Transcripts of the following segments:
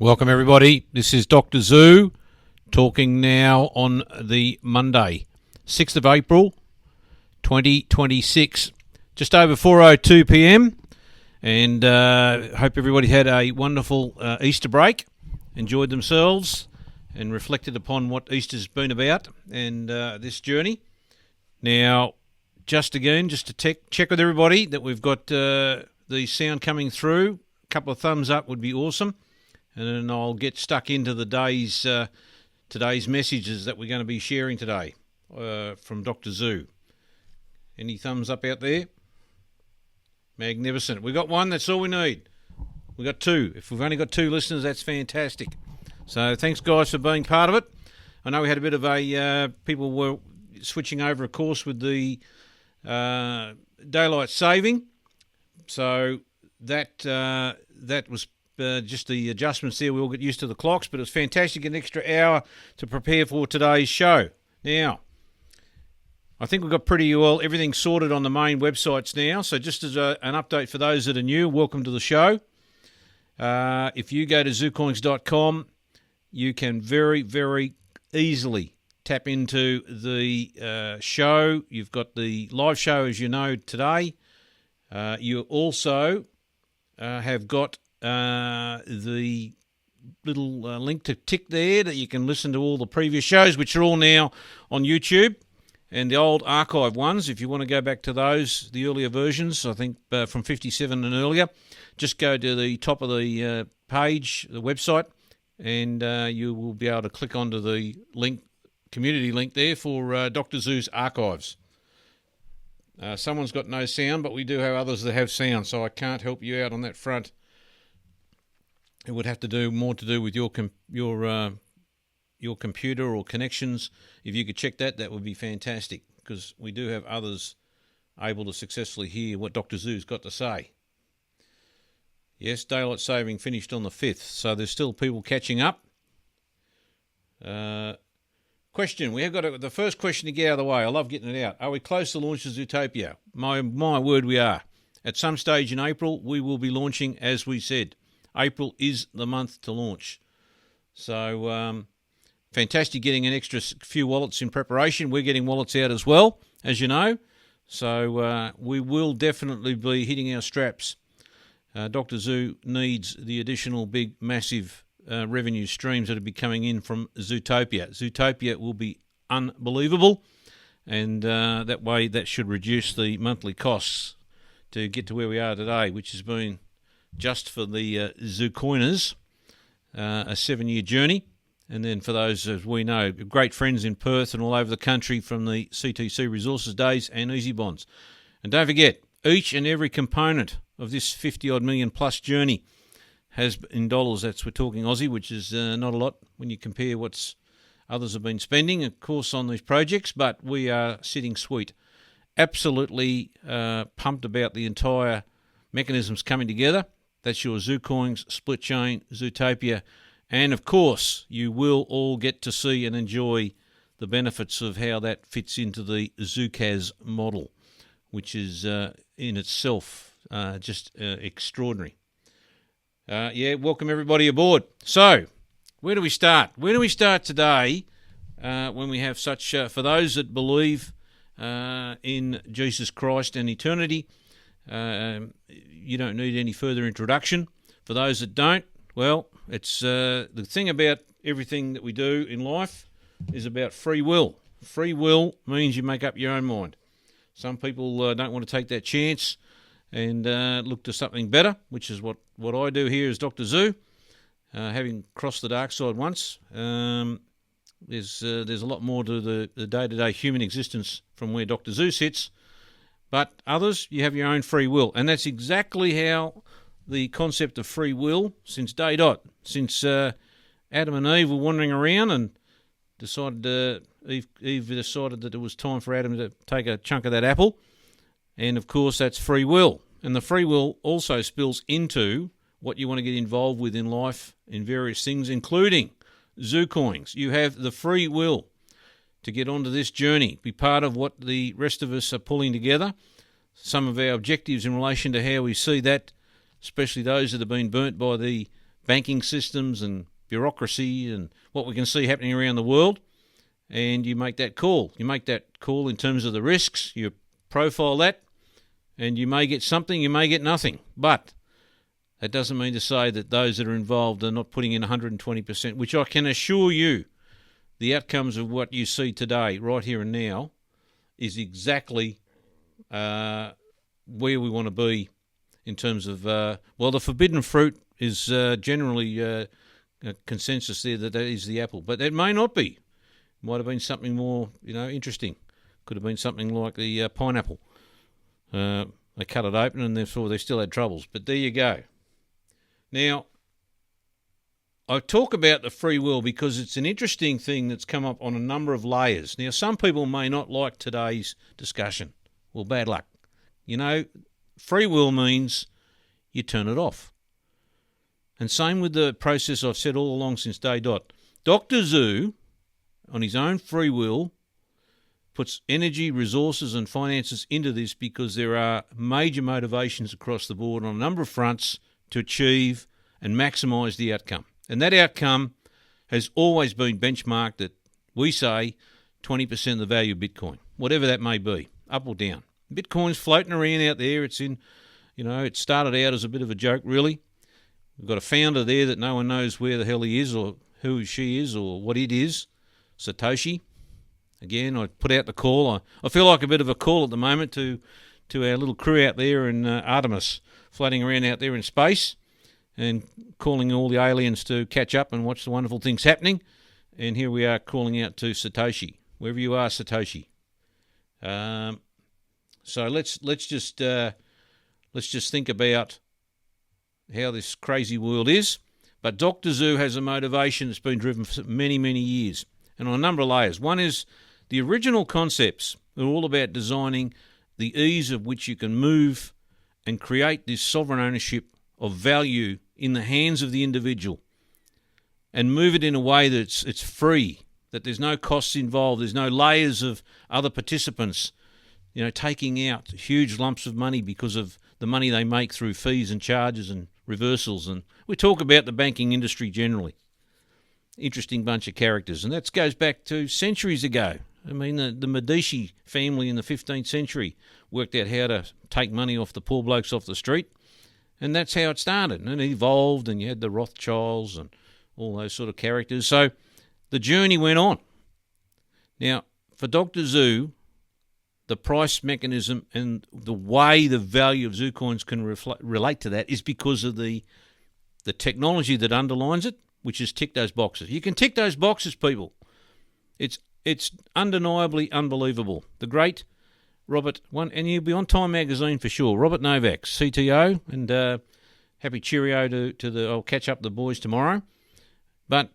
Welcome everybody, this is Dr. Zoo talking now on the Monday, 6th of April 2026, just over 4:02pm, and hope everybody had a wonderful Easter break, enjoyed themselves and reflected upon what Easter's been about and this journey. Now, just to check with everybody that we've got the sound coming through. A couple of thumbs up would be awesome. And then I'll get stuck into the today's messages that we're going to be sharing today from Dr. Zoo. Any thumbs up out there? Magnificent. We got one, that's all we need. We got two. If we've only got two listeners, that's fantastic. So thanks, guys, for being part of it. I know we had a bit of people were switching over, of course, with the daylight saving. So that was just the adjustments there. We all get used to the clocks, but it's fantastic, an extra hour to prepare for today's show. Now, I think we've got pretty well everything sorted on the main websites now. So just as an update for those that are new, welcome to the show. If you go to zoocoins.com, you can very, very easily tap into the show. You've got the live show, as you know, today. You also have got the little link to tick there that you can listen to all the previous shows, which are all now on YouTube, and the old archive ones, if you want to go back to those, the earlier versions, I think from 57 and earlier, just go to the top of the page, the website, and you will be able to click onto the link, community link there for Dr. Zoo's archives. Someone's got no sound, but we do have others that have sound, so I can't help you out on that front. It would have to do more to do with your computer or connections. If you could check that, that would be fantastic, because we do have others able to successfully hear what Dr. Zoo's got to say. Yes, daylight saving finished on the 5th, so there's still people catching up. Question, we have got the first question to get out of the way. I love getting it out. Are we close to launch of Zootopia? My word, we are. At some stage in April, we will be launching, as we said. April is the month to launch. So fantastic getting an extra few wallets in preparation. We're getting wallets out as well, as you know. So we will definitely be hitting our straps. Dr. Zoo needs the additional big, massive revenue streams that are be coming in from Zootopia. Zootopia will be unbelievable, and that way that should reduce the monthly costs to get to where we are today, which has been just for the Zoocoiners, a 7-year journey. And then for those, as we know, great friends in Perth and all over the country from the CTC Resources Days and Easy Bonds. And don't forget, each and every component of this 50-odd million plus journey has, in dollars, we're talking Aussie, which is not a lot when you compare what others have been spending, of course, on these projects, but we are sitting sweet. Absolutely pumped about the entire mechanisms coming together. That's your ZooCoins, SplitChain, Zootopia, and of course you will all get to see and enjoy the benefits of how that fits into the ZooCas model, which is in itself just extraordinary. Welcome everybody aboard. So, where do we start? Where do we start today when we have such, for those that believe in Jesus Christ and eternity, you don't need any further introduction. For those that don't, well, it's the thing about everything that we do in life is about free will. Free will means you make up your own mind. Some people don't want to take that chance and look to something better, which is what I do here as Dr. Zoo. Having crossed the dark side once, there's a lot more to the day-to-day human existence from where Dr. Zoo sits. But others, you have your own free will. And that's exactly how the concept of free will, since day dot, since Adam and Eve were wandering around and decided, Eve decided that it was time for Adam to take a chunk of that apple. And, of course, that's free will. And the free will also spills into what you want to get involved with in life in various things, including ZooCoins. You have the free will to get onto this journey, be part of what the rest of us are pulling together, some of our objectives in relation to how we see that, especially those that have been burnt by the banking systems and bureaucracy and what we can see happening around the world, and you make that call. You make that call in terms of the risks, you profile that, and you may get something, you may get nothing. But that doesn't mean to say that those that are involved are not putting in 120%, which I can assure you the outcomes of what you see today, right here and now, is exactly where we want to be in terms of, well, the forbidden fruit is generally a consensus there that is the apple. But it may not be. Might have been something more, interesting. Could have been something like the pineapple. They cut it open and therefore they still had troubles. But there you go. Now, I talk about the free will because it's an interesting thing that's come up on a number of layers. Now, some people may not like today's discussion. Well, bad luck. Free will means you turn it off. And same with the process I've said all along since day dot. Dr. Zoo, on his own free will, puts energy, resources and finances into this because there are major motivations across the board on a number of fronts to achieve and maximise the outcome. And that outcome has always been benchmarked at, we say, 20% of the value of Bitcoin, whatever that may be, up or down. Bitcoin's floating around out there. It's in, it started out as a bit of a joke, really. We've got a founder there that no one knows where the hell he is or who she is or what it is, Satoshi. Again, I put out the call. I feel like a bit of a call at the moment to our little crew out there in Artemis, floating around out there in space and calling all the aliens to catch up and watch the wonderful things happening. And here we are calling out to Satoshi, wherever you are, Satoshi. So let's just think about how this crazy world is. But Dr. Zoo has a motivation that's been driven for many, many years, and on a number of layers. One is the original concepts are all about designing the ease of which you can move and create this sovereign ownership of value in the hands of the individual and move it in a way that it's free, that there's no costs involved, there's no layers of other participants, taking out huge lumps of money because of the money they make through fees and charges and reversals. And we talk about the banking industry generally. Interesting bunch of characters. And that goes back to centuries ago. I mean, the Medici family in the 15th century worked out how to take money off the poor blokes off the street. And that's how it started. And it evolved, and you had the Rothschilds and all those sort of characters. So the journey went on. Now, for Dr. Zoo, the price mechanism and the way the value of Zoocoins can relate to that is because of the technology that underlines it, which is tick those boxes. You can tick those boxes, people. It's undeniably unbelievable. The great Robert, and he'll be on Time Magazine for sure, Robert Novak, CTO, and happy cheerio I'll catch up the boys tomorrow. But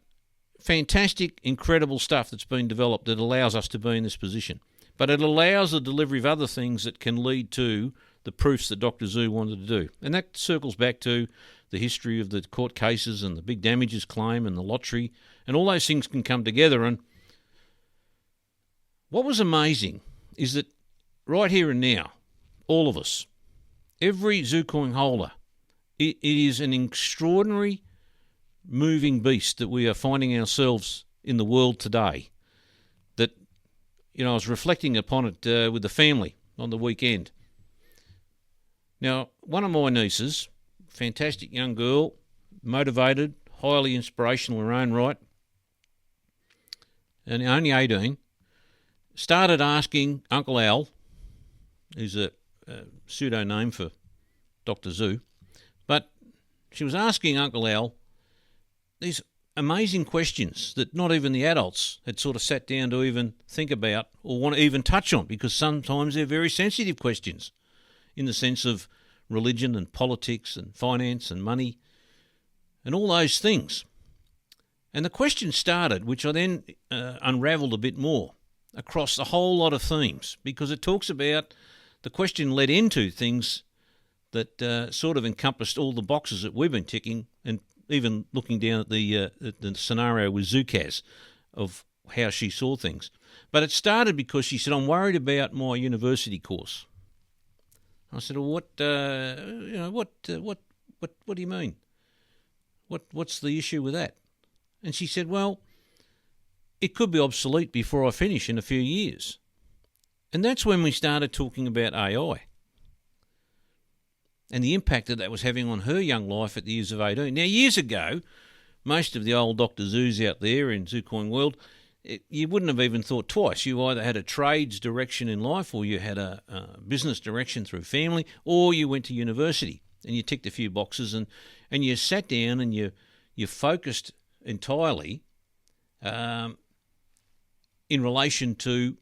fantastic, incredible stuff that's been developed that allows us to be in this position. But it allows the delivery of other things that can lead to the proofs that Dr. Zoo wanted to do. And that circles back to the history of the court cases and the big damages claim and the lottery, and all those things can come together. And what was amazing is that right here and now, all of us, every Zoocoin holder, it is an extraordinary moving beast that we are finding ourselves in the world today. That, I was reflecting upon it with the family on the weekend. Now, one of my nieces, fantastic young girl, motivated, highly inspirational in her own right, and only 18, started asking Uncle Al, who's a pseudo name for Dr. Zoo, but she was asking Uncle Al these amazing questions that not even the adults had sort of sat down to even think about or want to even touch on, because sometimes they're very sensitive questions in the sense of religion and politics and finance and money and all those things. And the question started, which I then unravelled a bit more across a whole lot of themes, because it talks about, the question led into things that sort of encompassed all the boxes that we've been ticking, and even looking down at the scenario with Zukaz of how she saw things. But it started because she said, I'm worried about my university course. I said, well, what do you mean? What's the issue with that? And she said, well, it could be obsolete before I finish in a few years. And that's when we started talking about AI and the impact that was having on her young life at the years of 18. Now, years ago, most of the old Dr. Zoos out there in ZooCoin world, you wouldn't have even thought twice. You either had a trades direction in life, or you had a business direction through family, or you went to university and you ticked a few boxes and you sat down and you focused entirely in relation to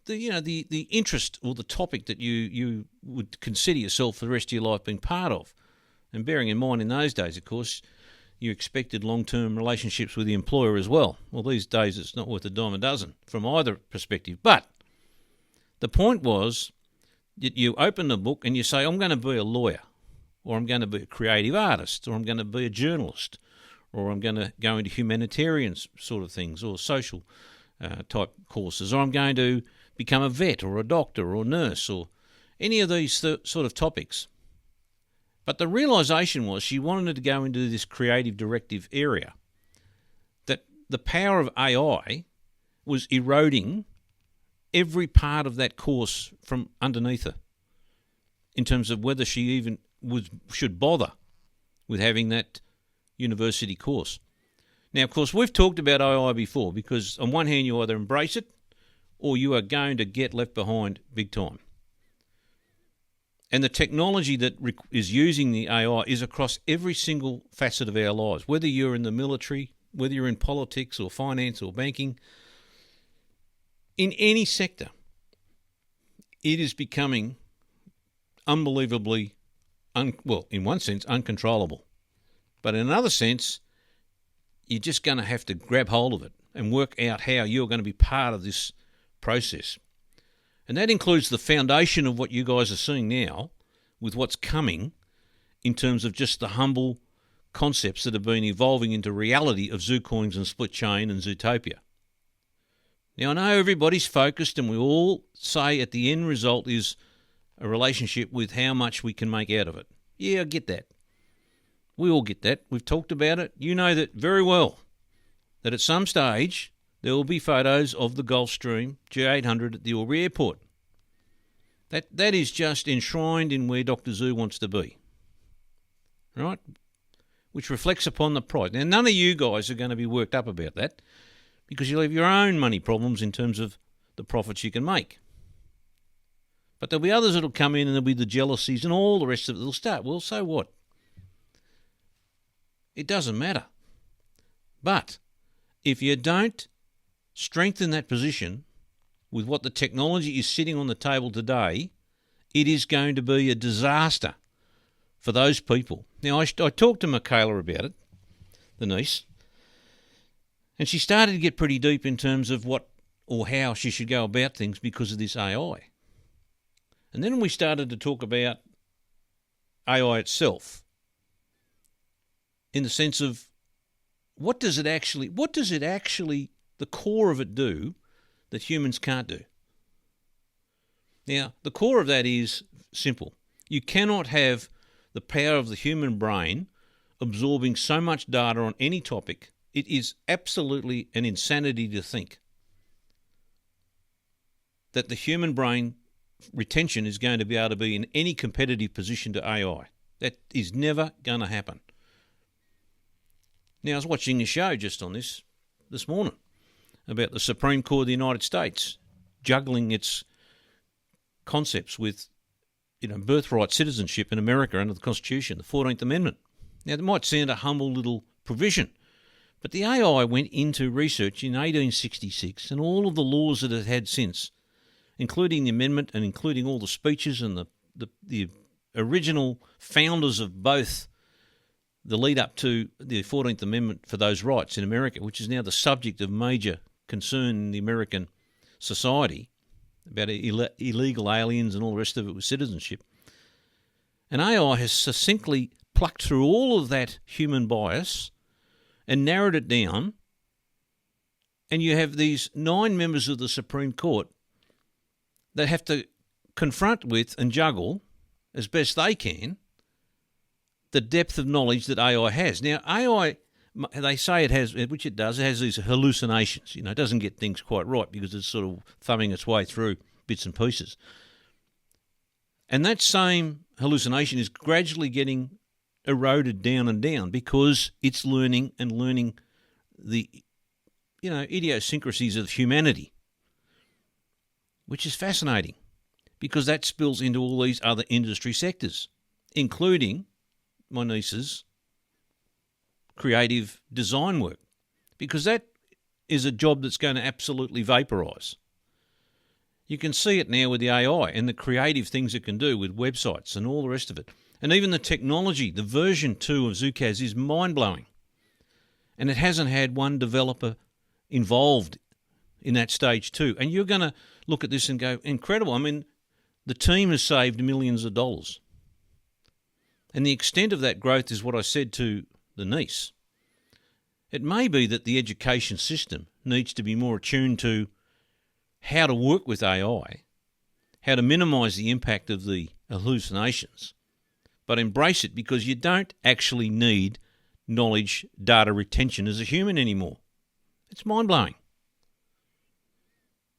the interest or the topic that you would consider yourself for the rest of your life being part of. And bearing in mind in those days, of course, you expected long-term relationships with the employer as well. Well, these days it's not worth a dime a dozen from either perspective. But the point was that you open the book and you say, I'm going to be a lawyer, or I'm going to be a creative artist, or I'm going to be a journalist, or I'm going to go into humanitarian sort of things, or social type courses, or I'm going to become a vet or a doctor or nurse, or any of these sort of topics. But the realisation was she wanted to go into this creative directive area, that the power of AI was eroding every part of that course from underneath her in terms of whether she even should bother with having that university course. Now, of course, we've talked about AI before, because on one hand you either embrace it or you are going to get left behind big time. And the technology that is using the AI is across every single facet of our lives, whether you're in the military, whether you're in politics or finance or banking, in any sector. It is becoming unbelievably, in one sense, uncontrollable. But in another sense, you're just going to have to grab hold of it and work out how you're going to be part of this process. And that includes the foundation of what you guys are seeing now with what's coming in terms of just the humble concepts that have been evolving into reality of ZooCoins and SplitChain and Zutopia. Now, I know everybody's focused and we all say at the end result is a relationship with how much we can make out of it. Yeah, I get that. We all get that. We've talked about it. You know that very well, that at some stage there will be photos of the Gulfstream G800 at the Albury Airport. That is just enshrined in where Dr. Zoo wants to be, right? Which reflects upon the price. Now, none of you guys are going to be worked up about that, because you'll have your own money problems in terms of the profits you can make. But there'll be others that'll come in and there'll be the jealousies and all the rest of it. They'll start. Well, so what? It doesn't matter. But if you don't strengthen that position with what the technology is sitting on the table today, it is going to be a disaster for those people. Now, I talked to Michaela about it, the niece, and she started to get pretty deep in terms of what or how she should go about things because of this AI. And then we started to talk about AI itself in the sense of what does it actually, the core of it do that humans can't do? Now, the core of that is simple. You cannot have the power of the human brain absorbing so much data on any topic. It is absolutely an insanity to think that the human brain retention is going to be able to be in any competitive position to AI. That is never going to happen. Now, I was watching a show just on this morning about the Supreme Court of the United States juggling its concepts with, birthright citizenship in America under the Constitution, the 14th Amendment. Now, it might sound a humble little provision, but the AI went into research in 1866 and all of the laws that it had since, including the amendment and including all the speeches and the original founders of both the lead up to the 14th Amendment for those rights in America, which is now the subject of major concern in the American society about illegal aliens and all the rest of it with citizenship. And AI has succinctly plucked through all of that human bias and narrowed it down, and you have these 9 members of the Supreme Court that have to confront with and juggle as best they can the depth of knowledge that AI has. Now, AI, they say it has, which it does, it has these hallucinations. It doesn't get things quite right because it's sort of thumbing its way through bits and pieces. And that same hallucination is gradually getting eroded down and down because it's learning the, idiosyncrasies of humanity, which is fascinating because that spills into all these other industry sectors, including my niece's creative design work, because that is a job that's going to absolutely vaporise. You can see it now with the AI and the creative things it can do with websites and all the rest of it. And even the technology, the version 2 of ZooCaz is mind-blowing. And it hasn't had one developer involved in that stage 2. And you're going to look at this and go, incredible. I mean, the team has saved millions of dollars. And the extent of that growth is what I said to the niece. It may be that the education system needs to be more attuned to how to work with AI, how to minimise the impact of the hallucinations, but embrace it because you don't actually need knowledge data retention as a human anymore. It's mind-blowing.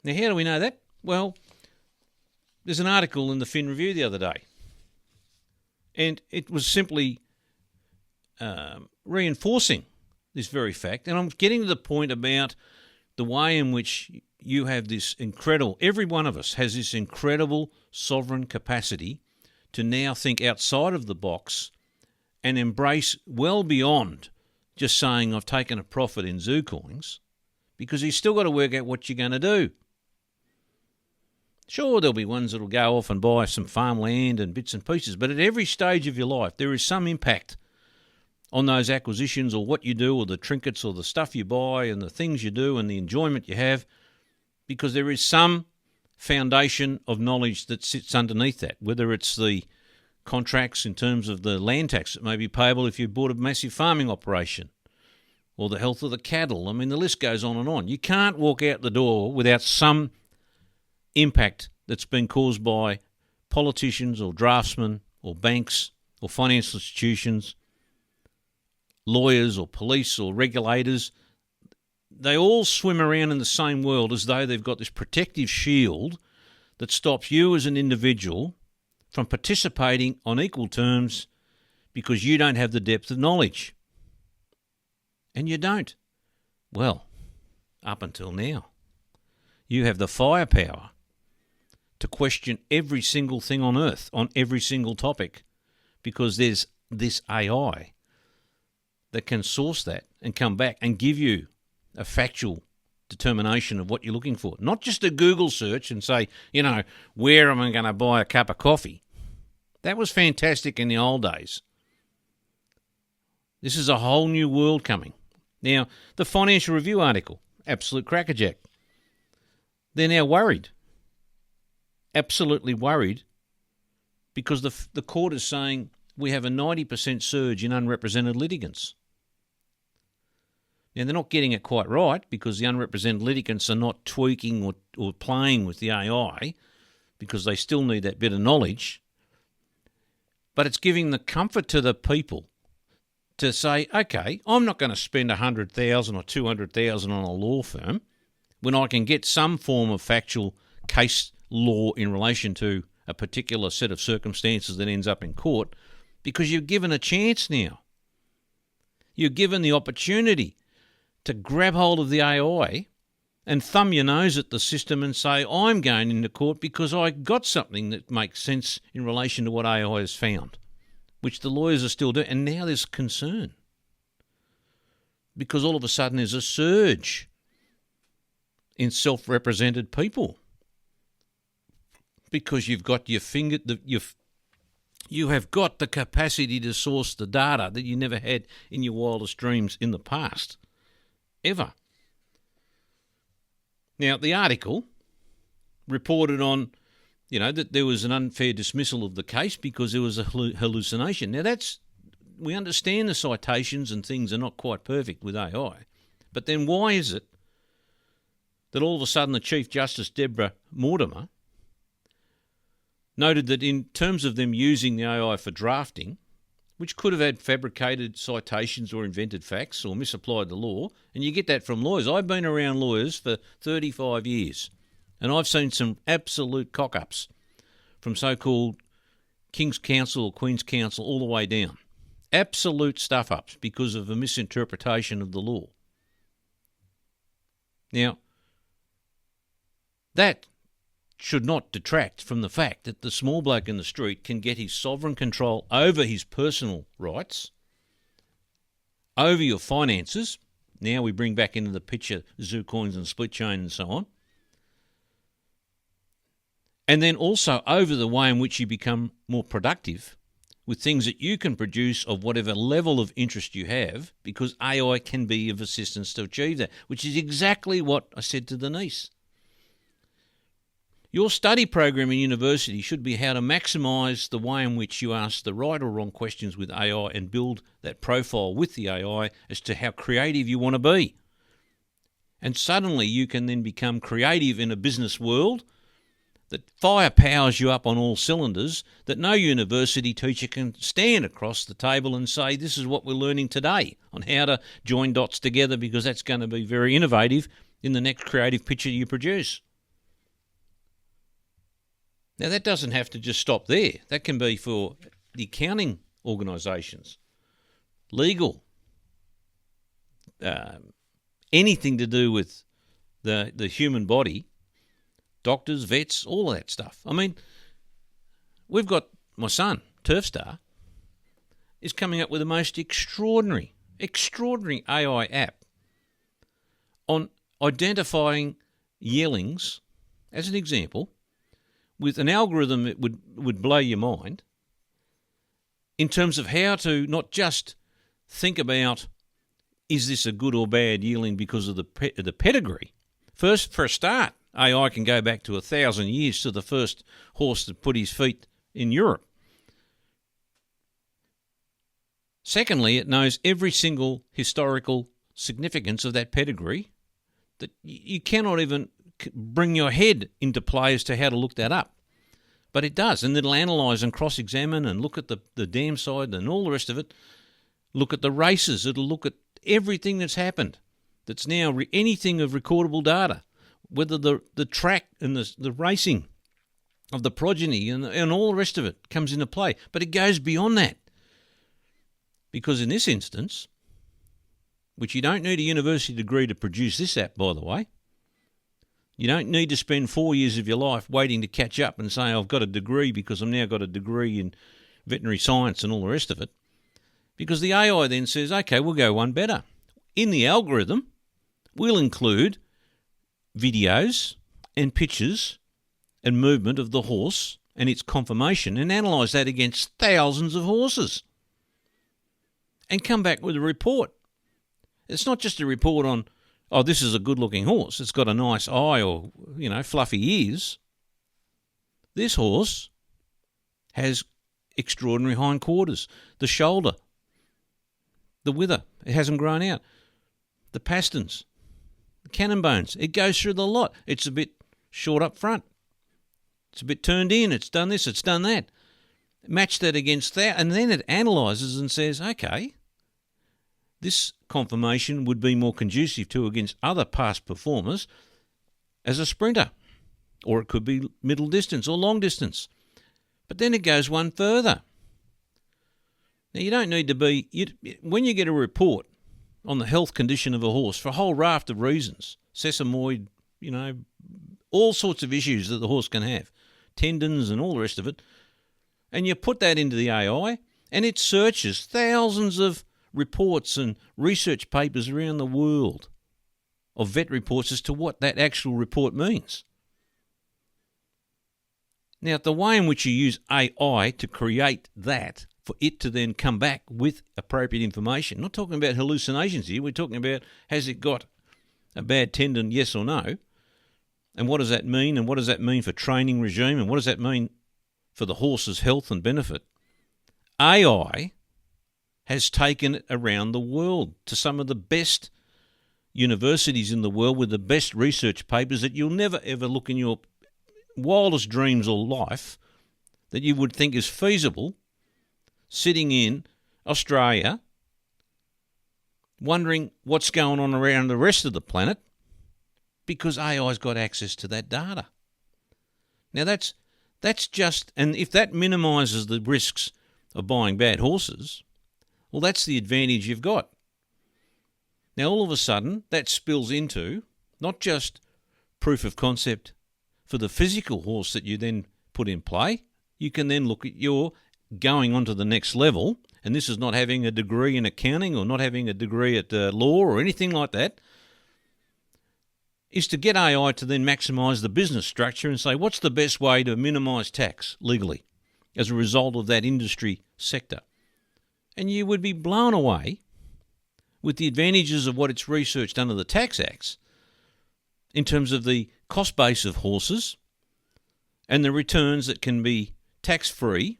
Now, how do we know that? Well, there's an article in the Fin Review the other day, and it was simply reinforcing this very fact. And I'm getting to the point about the way in which you have this incredible, every one of us has this incredible sovereign capacity to now think outside of the box and embrace well beyond just saying I've taken a profit in ZooCoins, because you've still got to work out what you're going to do. Sure, there'll be ones that'll go off and buy some farmland and bits and pieces, but at every stage of your life there is some impact on those acquisitions or what you do or the trinkets or the stuff you buy and the things you do and the enjoyment you have, because there is some foundation of knowledge that sits underneath that, whether it's the contracts in terms of the land tax that may be payable if you bought a massive farming operation, or the health of the cattle. I mean, the list goes on and on. You can't walk out the door without some impact that's been caused by politicians or draftsmen or banks or financial institutions, lawyers or police or regulators. They all swim around in the same world as though they've got this protective shield that stops you as an individual from participating on equal terms because you don't have the depth of knowledge. And you don't. Well, up until now. You have the firepower to question every single thing on earth, on every single topic, because there's this AI that can source that and come back and give you a factual determination of what you're looking for. Not just a Google search and say, where am I going to buy a cup of coffee? That was fantastic in the old days. This is a whole new world coming. Now, the Financial Review article, absolute crackerjack. They're now worried. Absolutely worried, because the court is saying we have a 90% surge in unrepresented litigants. Now, they're not getting it quite right because the unrepresented litigants are not tweaking or playing with the AI because they still need that bit of knowledge. But it's giving the comfort to the people to say, okay, I'm not going to spend $100,000 or $200,000 on a law firm when I can get some form of factual case law in relation to a particular set of circumstances that ends up in court, because you're given a chance now. You're given the opportunity to grab hold of the AI and thumb your nose at the system and say, I'm going into court because I got something that makes sense in relation to what AI has found, which the lawyers are still doing. And now there's concern because all of a sudden there's a surge in self-represented people because you've got you have got the capacity to source the data that you never had in your wildest dreams in the past. Ever. Now, the article reported on, that there was an unfair dismissal of the case because there was a hallucination. Now, we understand the citations and things are not quite perfect with AI, but then why is it that all of a sudden the Chief Justice, Deborah Mortimer, noted that in terms of them using the AI for drafting, which could have had fabricated citations or invented facts or misapplied the law, and you get that from lawyers. I've been around lawyers for 35 years, and I've seen some absolute cock-ups from so-called King's Counsel or Queen's Counsel all the way down. Absolute stuff-ups because of a misinterpretation of the law. Now, that should not detract from the fact that the small bloke in the street can get his sovereign control over his personal rights, over your finances. Now we bring back into the picture ZuCoins and SplitChain and so on. And then also over the way in which you become more productive with things that you can produce of whatever level of interest you have, because AI can be of assistance to achieve that, which is exactly what I said to Denise. Your study program in university should be how to maximise the way in which you ask the right or wrong questions with AI and build that profile with the AI as to how creative you want to be. And suddenly you can then become creative in a business world that firepowers you up on all cylinders, that no university teacher can stand across the table and say, this is what we're learning today on how to join dots together, because that's going to be very innovative in the next creative picture you produce. Now, that doesn't have to just stop there. That can be for the accounting organisations, legal, anything to do with the human body, doctors, vets, all of that stuff. I mean, we've got my son, Turfstar, is coming up with the most extraordinary AI app on identifying yearlings, as an example, with an algorithm that would blow your mind in terms of how to not just think about, is this a good or bad yearling because of the pedigree. First, for a start, AI can go back to 1,000 years to the first horse that put his feet in Europe. Secondly, it knows every single historical significance of that pedigree that you cannot even bring your head into play as to how to look that up. But it does, and it'll analyse and cross-examine and look at the dam side and all the rest of it. Look at the races. It'll look at everything that's happened that's now anything of recordable data, whether the track and the racing of the progeny and all the rest of it comes into play. But it goes beyond that. Because in this instance, which you don't need a university degree to produce this app, by the way, you don't need to spend 4 years of your life waiting to catch up and say, I've got a degree because I've now got a degree in veterinary science and all the rest of it. Because the AI then says, okay, we'll go one better. In the algorithm, we'll include videos and pictures and movement of the horse and its conformation and analyse that against thousands of horses and come back with a report. It's not just a report on, oh, this is a good-looking horse. It's got a nice eye or, fluffy ears. This horse has extraordinary hindquarters. The shoulder, the wither, it hasn't grown out. The pasterns, the cannon bones, it goes through the lot. It's a bit short up front. It's a bit turned in. It's done this, it's done that. Match that against that, and then it analyses and says, okay, this conformation would be more conducive to against other past performers as a sprinter, or it could be middle distance or long distance. But then it goes one further. Now, you don't need to be... when you get a report on the health condition of a horse for a whole raft of reasons, sesamoid, all sorts of issues that the horse can have, tendons and all the rest of it, and you put that into the AI, and it searches thousands of reports and research papers around the world of vet reports as to what that actual report means. Now, the way in which you use AI to create that, for it to then come back with appropriate information, not talking about hallucinations here, we're talking about, has it got a bad tendon, yes or no, and what does that mean, and what does that mean for training regime, and what does that mean for the horse's health and benefit. AI has taken it around the world to some of the best universities in the world with the best research papers that you'll never ever look in your wildest dreams or life that you would think is feasible, sitting in Australia, wondering what's going on around the rest of the planet because AI's got access to that data. Now that's just, and if that minimises the risks of buying bad horses, well, that's the advantage you've got. Now, all of a sudden, that spills into not just proof of concept for the physical horse that you then put in play. You can then look at your going on to the next level, and this is not having a degree in accounting or not having a degree at law or anything like that, is to get AI to then maximise the business structure and say, what's the best way to minimise tax legally as a result of that industry sector? And you would be blown away with the advantages of what it's researched under the Tax Acts in terms of the cost base of horses and the returns that can be tax-free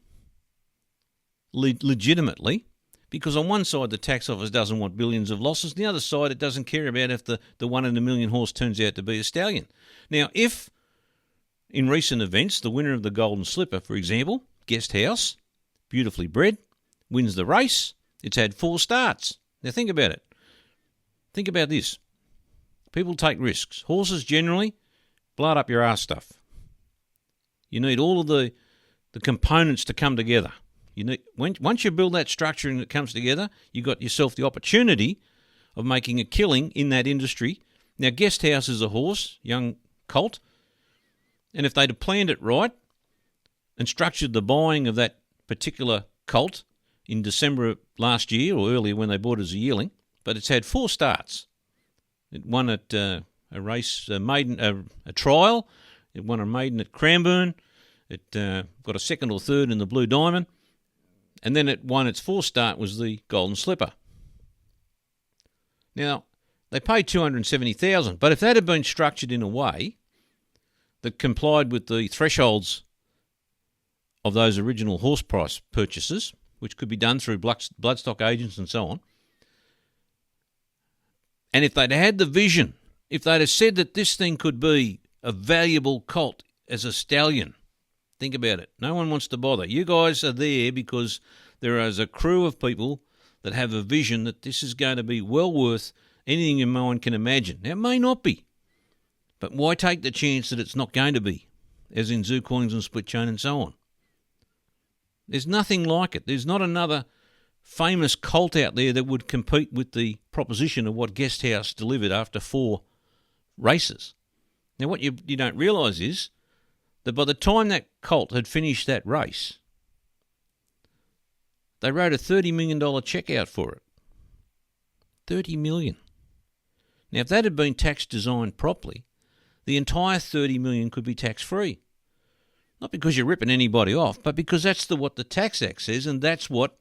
legitimately, because on one side the tax office doesn't want billions of losses, on the other side it doesn't care about if the 1 in a million horse turns out to be a stallion. Now, if in recent events the winner of the Golden Slipper, for example, Guest House, beautifully bred, wins the race, it's had 4 starts. Now think about it. Think about this. People take risks. Horses generally, blood up your arse stuff. You need all of the components to come together. Once you build that structure and it comes together, you got yourself the opportunity of making a killing in that industry. Now, Guest House is a horse, young colt, and if they'd have planned it right and structured the buying of that particular colt in December of last year or earlier when they bought it as a yearling, but it's had 4 starts. It won at a race, a trial. It won a maiden at Cranbourne. It got a 2nd or 3rd in the Blue Diamond. And then it won its 4th start was the Golden Slipper. Now, they paid $270,000, but if that had been structured in a way that complied with the thresholds of those original horse price purchases, which could be done through bloodstock agents and so on, and if they'd had the vision, if they'd have said that this thing could be a valuable colt as a stallion, think about it. No one wants to bother. You guys are there because there is a crew of people that have a vision that this is going to be well worth anything your mind can imagine. Now, it may not be, but why take the chance that it's not going to be, as in ZooCoins and SplitChain and so on? There's nothing like it. There's not another famous colt out there that would compete with the proposition of what Guest House delivered after 4 races. Now, what you don't realise is that by the time that colt had finished that race, they wrote a $30 million cheque out for it. $30 million. Now, if that had been tax designed properly, the entire $30 million could be tax-free. Not because you're ripping anybody off, but because that's what the Tax Act says, and that's what,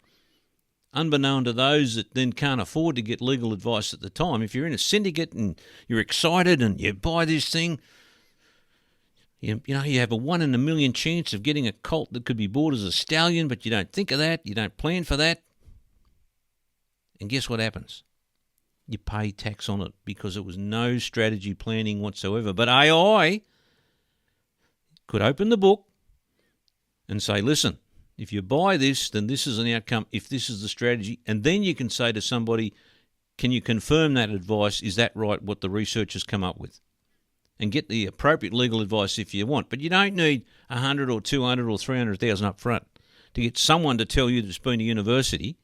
unbeknown to those that then can't afford to get legal advice at the time, if you're in a syndicate and you're excited and you buy this thing, you have a 1 in a million chance of getting a colt that could be bought as a stallion, but you don't think of that, you don't plan for that. And guess what happens? You pay tax on it because it was no strategy planning whatsoever. But AI could open the book and say, listen, if you buy this, then this is an outcome, if this is the strategy. And then you can say to somebody, can you confirm that advice? Is that right, what the research has come up with? And get the appropriate legal advice if you want. But you don't need 100 or 200 or 300,000 up front to get someone to tell you that's been to university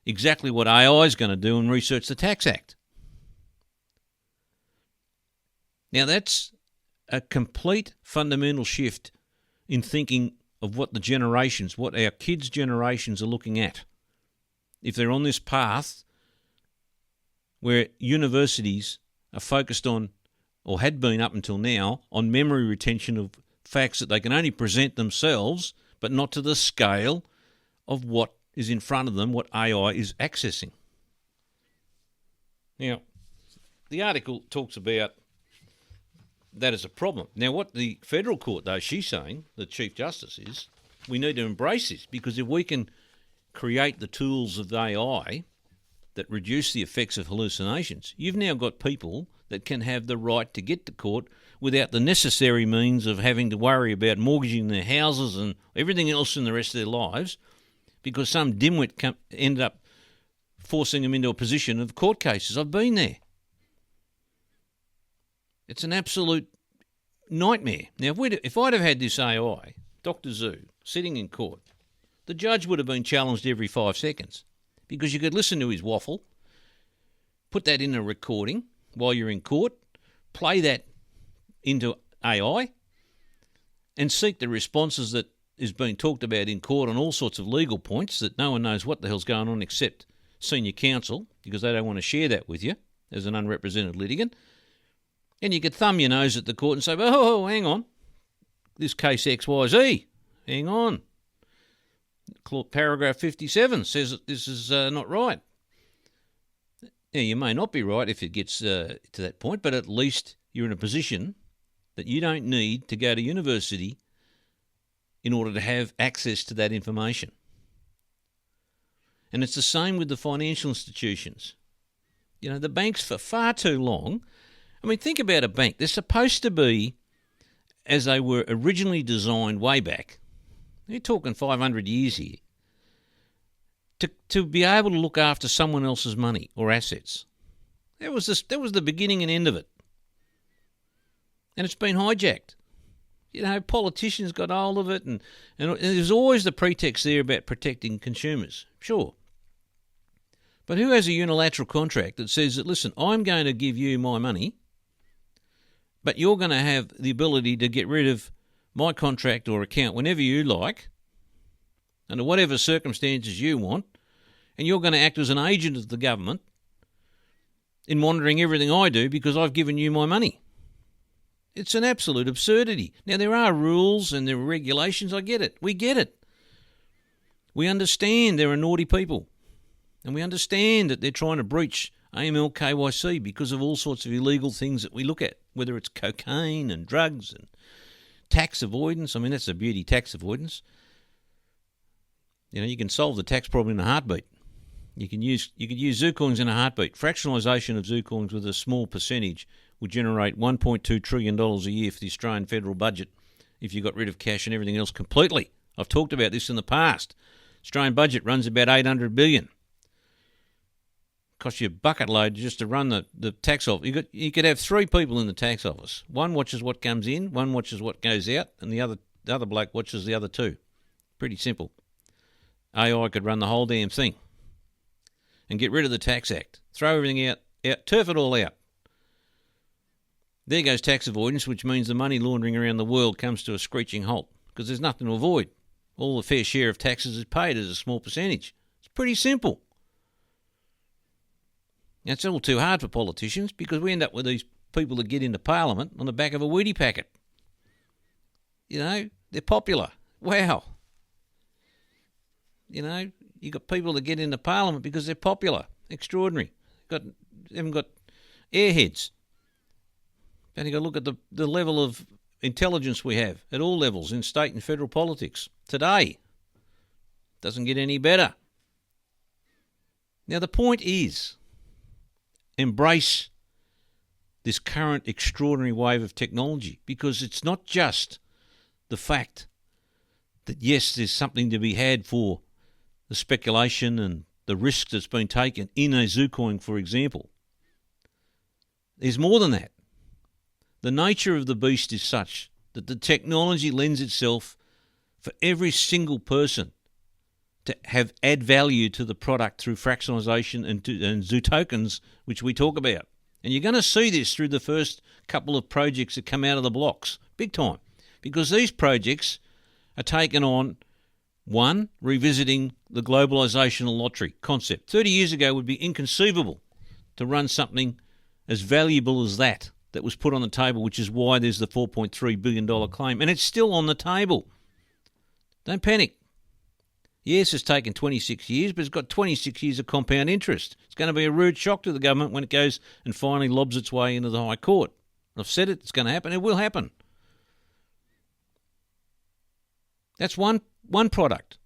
exactly what AI is going to do and research the Tax Act. Now, that's a complete fundamental shift in thinking of what the generations, what our kids' generations are looking at. If they're on this path where universities are focused on, or had been up until now, on memory retention of facts that they can only present themselves, but not to the scale of what is in front of them, what AI is accessing. Now, the article talks about that as a problem. Now, what the federal court, though, she's saying, the Chief Justice, is we need to embrace this, because if we can create the tools of AI that reduce the effects of hallucinations, you've now got people that can have the right to get to court without the necessary means of having to worry about mortgaging their houses and everything else in the rest of their lives, because some dimwit ended up forcing them into a position of court cases. I've been there. It's an absolute nightmare. Now, if I'd have had this AI, Dr. Zoo, sitting in court, the judge would have been challenged every 5 seconds, because you could listen to his waffle, put that in a recording while you're in court, play that into AI, and seek the responses that is being talked about in court on all sorts of legal points that no one knows what the hell's going on except senior counsel, because they don't want to share that with you as an unrepresented litigant. And you could thumb your nose at the court and say, oh, hang on, this case XYZ, hang on. Paragraph 57 says that this is not right. Now, you may not be right if it gets to that point, but at least you're in a position that you don't need to go to university in order to have access to that information. And it's the same with the financial institutions. You know, the banks for far too long, I mean, think about a bank. They're supposed to be as they were originally designed way back. You're talking 500 years here. To be able to look after someone else's money or assets. That was the beginning and end of it. And it's been hijacked. You know, politicians got hold of it, and there's always the pretext there about protecting consumers. Sure. But who has a unilateral contract that says that, listen, I'm going to give you my money, but you're going to have the ability to get rid of my contract or account whenever you like, under whatever circumstances you want, and you're going to act as an agent of the government in monitoring everything I do because I've given you my money. It's an absolute absurdity. Now, there are rules and there are regulations. I get it. We get it. We understand there are naughty people. And we understand that they're trying to breach AML KYC because of all sorts of illegal things that we look at, whether it's cocaine and drugs and tax avoidance. I mean, that's the beauty, tax avoidance. You know, you can solve the tax problem in a heartbeat. You could use ZuCoins in a heartbeat. Fractionalisation of ZuCoins with a small percentage would generate $1.2 trillion a year for the Australian federal budget if you got rid of cash and everything else completely. I've talked about this in the past. Australian budget runs about $800 billion. Costs you a bucket load just to run the tax office. You could have 3 people in the tax office. One watches what comes in, one watches what goes out, and the other bloke watches the other 2. Pretty simple. AI could run the whole damn thing and get rid of the Tax Act. Throw everything out, turf it all out. There goes tax avoidance, which means the money laundering around the world comes to a screeching halt because there's nothing to avoid. All the fair share of taxes is paid as a small percentage. It's pretty simple. Now, it's all too hard for politicians because we end up with these people that get into Parliament on the back of a Wheatie packet. You know, they're popular. Wow. You know, you got people that get into Parliament because they're popular. Extraordinary. Haven't got airheads. And you've got to look at the level of intelligence we have at all levels in state and federal politics today. Doesn't get any better. Now, the point is, embrace this current extraordinary wave of technology, because it's not just the fact that, yes, there's something to be had for the speculation and the risk that's been taken in a ZuCoin, for example. There's more than that. The nature of the beast is such that the technology lends itself for every single person to add value to the product through fractionalisation and Zootokens, which we talk about. And you're going to see this through the first couple of projects that come out of the blocks, big time, because these projects are taken on, one, revisiting the globalisational lottery concept. 30 years ago would be inconceivable to run something as valuable as that was put on the table, which is why there's the $4.3 billion claim. And it's still on the table. Don't panic. Yes, it's taken 26 years, but it's got 26 years of compound interest. It's going to be a rude shock to the government when it goes and finally lobs its way into the High Court. I've said it, it's going to happen. It will happen. That's one product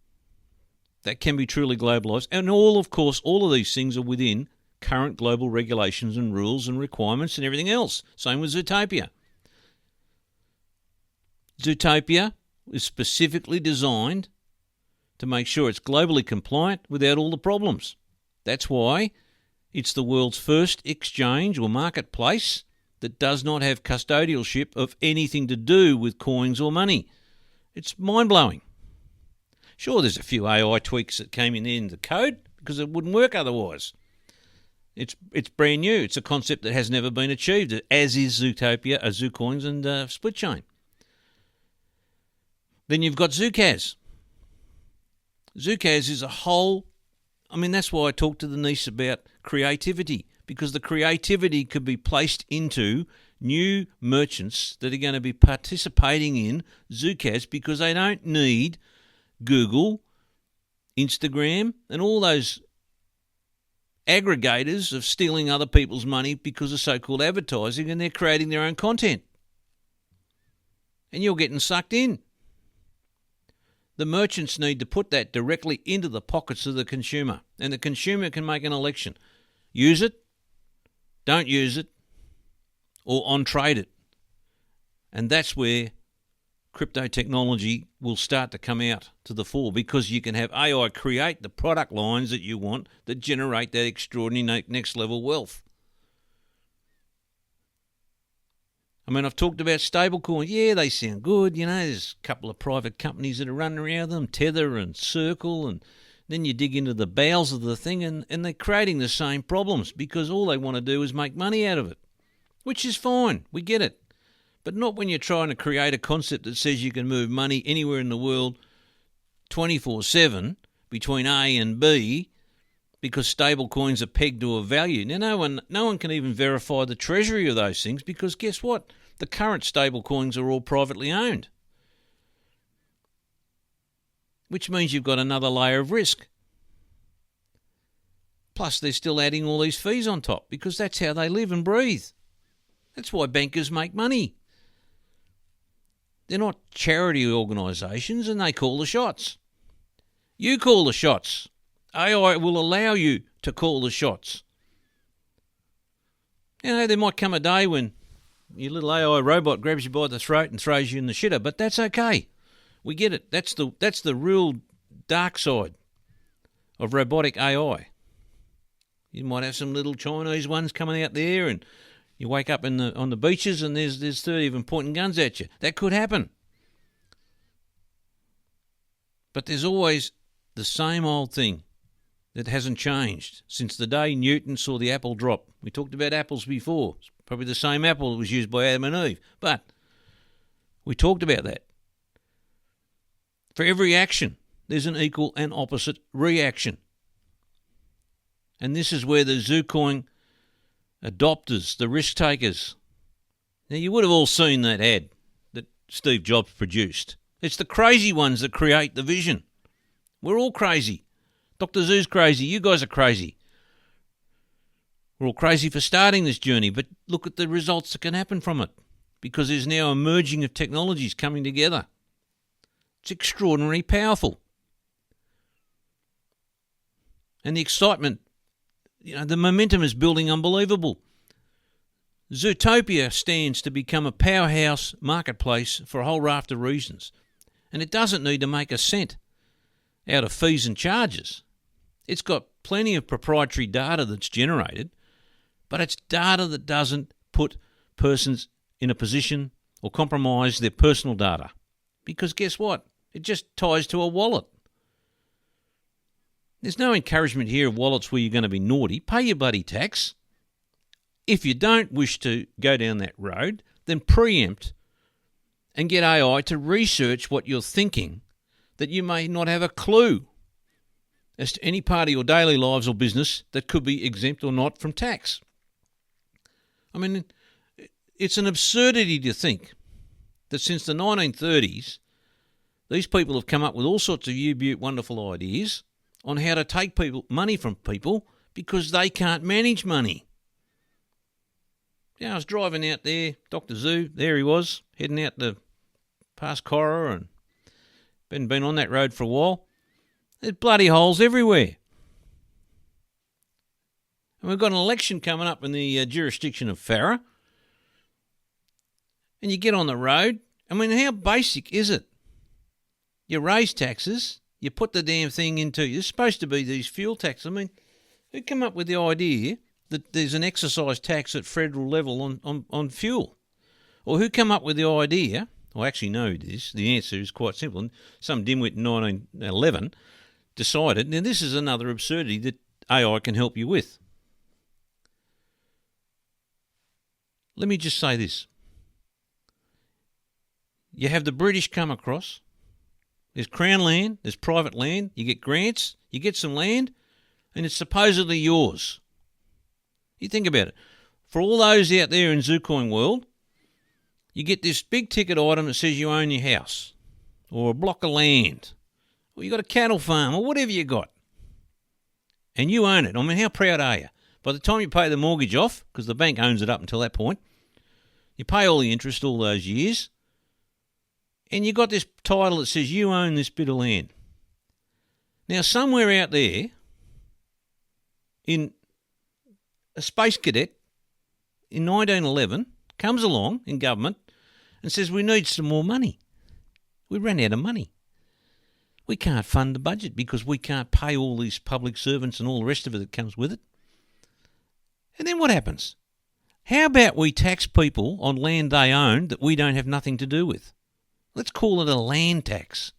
that can be truly globalised. And of course, all of these things are within current global regulations and rules and requirements and everything else. Same with Zootopia. Zootopia is specifically designed to make sure it's globally compliant without all the problems. That's why it's the world's first exchange or marketplace that does not have custodialship of anything to do with coins or money. It's mind-blowing. Sure, there's a few AI tweaks that came in the code because it wouldn't work otherwise. It's brand new. It's a concept that has never been achieved, as is Zootopia, ZuCoins and SplitChain. Then you've got Zukaz. Zukaz is a whole... that's why I talked to the niece about creativity, because the creativity could be placed into new merchants that are going to be participating in Zukaz because they don't need Google, Instagram, and all those aggregators of stealing other people's money because of so-called advertising, and they're creating their own content. And you're getting sucked in. The merchants need to put that directly into the pockets of the consumer, and the consumer can make an election. Use it, don't use it, or on-trade it. And that's where crypto technology will start to come out to the fore, because you can have AI create the product lines that you want that generate that extraordinary next level wealth. I've talked about stablecoins. Yeah, they sound good. There's a couple of private companies that are running around them, Tether and Circle, and then you dig into the bowels of the thing and they're creating the same problems because all they want to do is make money out of it, which is fine. We get it. But not when you're trying to create a concept that says you can move money anywhere in the world 24/7 between A and B because stable coins are pegged to a value. Now, no one can even verify the treasury of those things because guess what? The current stable coins are all privately owned, which means you've got another layer of risk. Plus, they're still adding all these fees on top because that's how they live and breathe. That's why bankers make money. They're not charity organisations and they call the shots. You call the shots. AI will allow you to call the shots. There might come a day when your little AI robot grabs you by the throat and throws you in the shitter, but that's okay. We get it. That's the real dark side of robotic AI. You might have some little Chinese ones coming out there and you wake up on the beaches and there's 30 of them pointing guns at you. That could happen. But there's always the same old thing that hasn't changed since the day Newton saw the apple drop. We talked about apples before. It's probably the same apple that was used by Adam and Eve. But we talked about that. For every action, there's an equal and opposite reaction. And this is where the ZuCoin adopters, the risk takers. Now, you would have all seen that ad that Steve Jobs produced. It's the crazy ones that create the vision. We're all crazy. Dr. Zoo's crazy. You guys are crazy. We're all crazy for starting this journey, but look at the results that can happen from it because there's now a merging of technologies coming together. It's extraordinarily powerful. And the excitement, the momentum is building unbelievable. Zootopia stands to become a powerhouse marketplace for a whole raft of reasons. And it doesn't need to make a cent out of fees and charges. It's got plenty of proprietary data that's generated, but it's data that doesn't put persons in a position or compromise their personal data. Because guess what? It just ties to a wallet. There's no encouragement here of wallets where you're going to be naughty. Pay your bloody tax. If you don't wish to go down that road, then preempt and get AI to research what you're thinking that you may not have a clue as to any part of your daily lives or business that could be exempt or not from tax. It's an absurdity to think that since the 1930s, these people have come up with all sorts of wonderful ideas on how to take money from people because they can't manage money. I was driving out there, Dr. Zoo, there he was, heading out past Cora and been on that road for a while. There's bloody holes everywhere. And we've got an election coming up in the jurisdiction of Farah. And you get on the road. How basic is it? You raise taxes, You put the damn thing into, there's supposed to be these fuel taxes. I mean, who came up with the idea that there's an excise tax at federal level on fuel? Or who came up with the idea, I actually know this, the answer is quite simple. Some dimwit in 1911 decided, now this is another absurdity that AI can help you with. Let me just say this. You have the British come across. There's Crown land, there's private land. You get grants, you get some land, and it's supposedly yours. You think about it. For all those out there in Zoocoin world, you get this big ticket item that says you own your house or a block of land or you got a cattle farm or whatever you got. And you own it. I mean, how proud are you? By the time you pay the mortgage off, because the bank owns it up until that point, you pay all the interest all those years, and you got this title that says you own this bit of land. Now, somewhere out there, in a space cadet in 1911 comes along in government and says we need some more money. We ran out of money. We can't fund the budget because we can't pay all these public servants and all the rest of it that comes with it. And then what happens? How about we tax people on land they own that we don't have nothing to do with? Let's call it a land tax.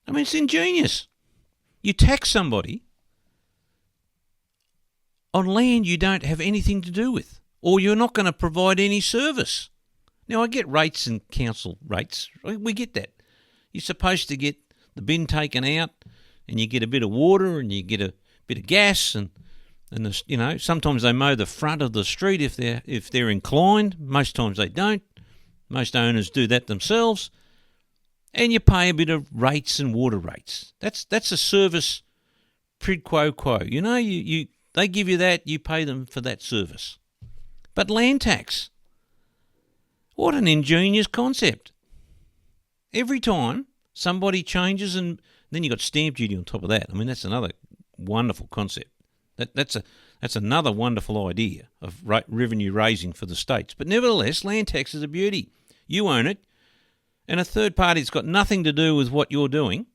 I mean, it's ingenious. You tax somebody on land you don't have anything to do with, or you're not going to provide any service. Now, I get rates and council rates. We get that. You're supposed to get the bin taken out, and you get a bit of water, and you get a bit of gas, and sometimes they mow the front of the street if they're inclined. Most times they don't. Most owners do that themselves, and you pay a bit of rates and water rates. That's a service quid pro quo. They give you that, you pay them for that service. But land tax, what an ingenious concept. Every time somebody changes, and then you got stamp duty on top of that. I mean, that's another wonderful concept. That's another wonderful idea of revenue raising for the states. But nevertheless, land tax is a beauty. You own it, and a third party that's got nothing to do with what you're doing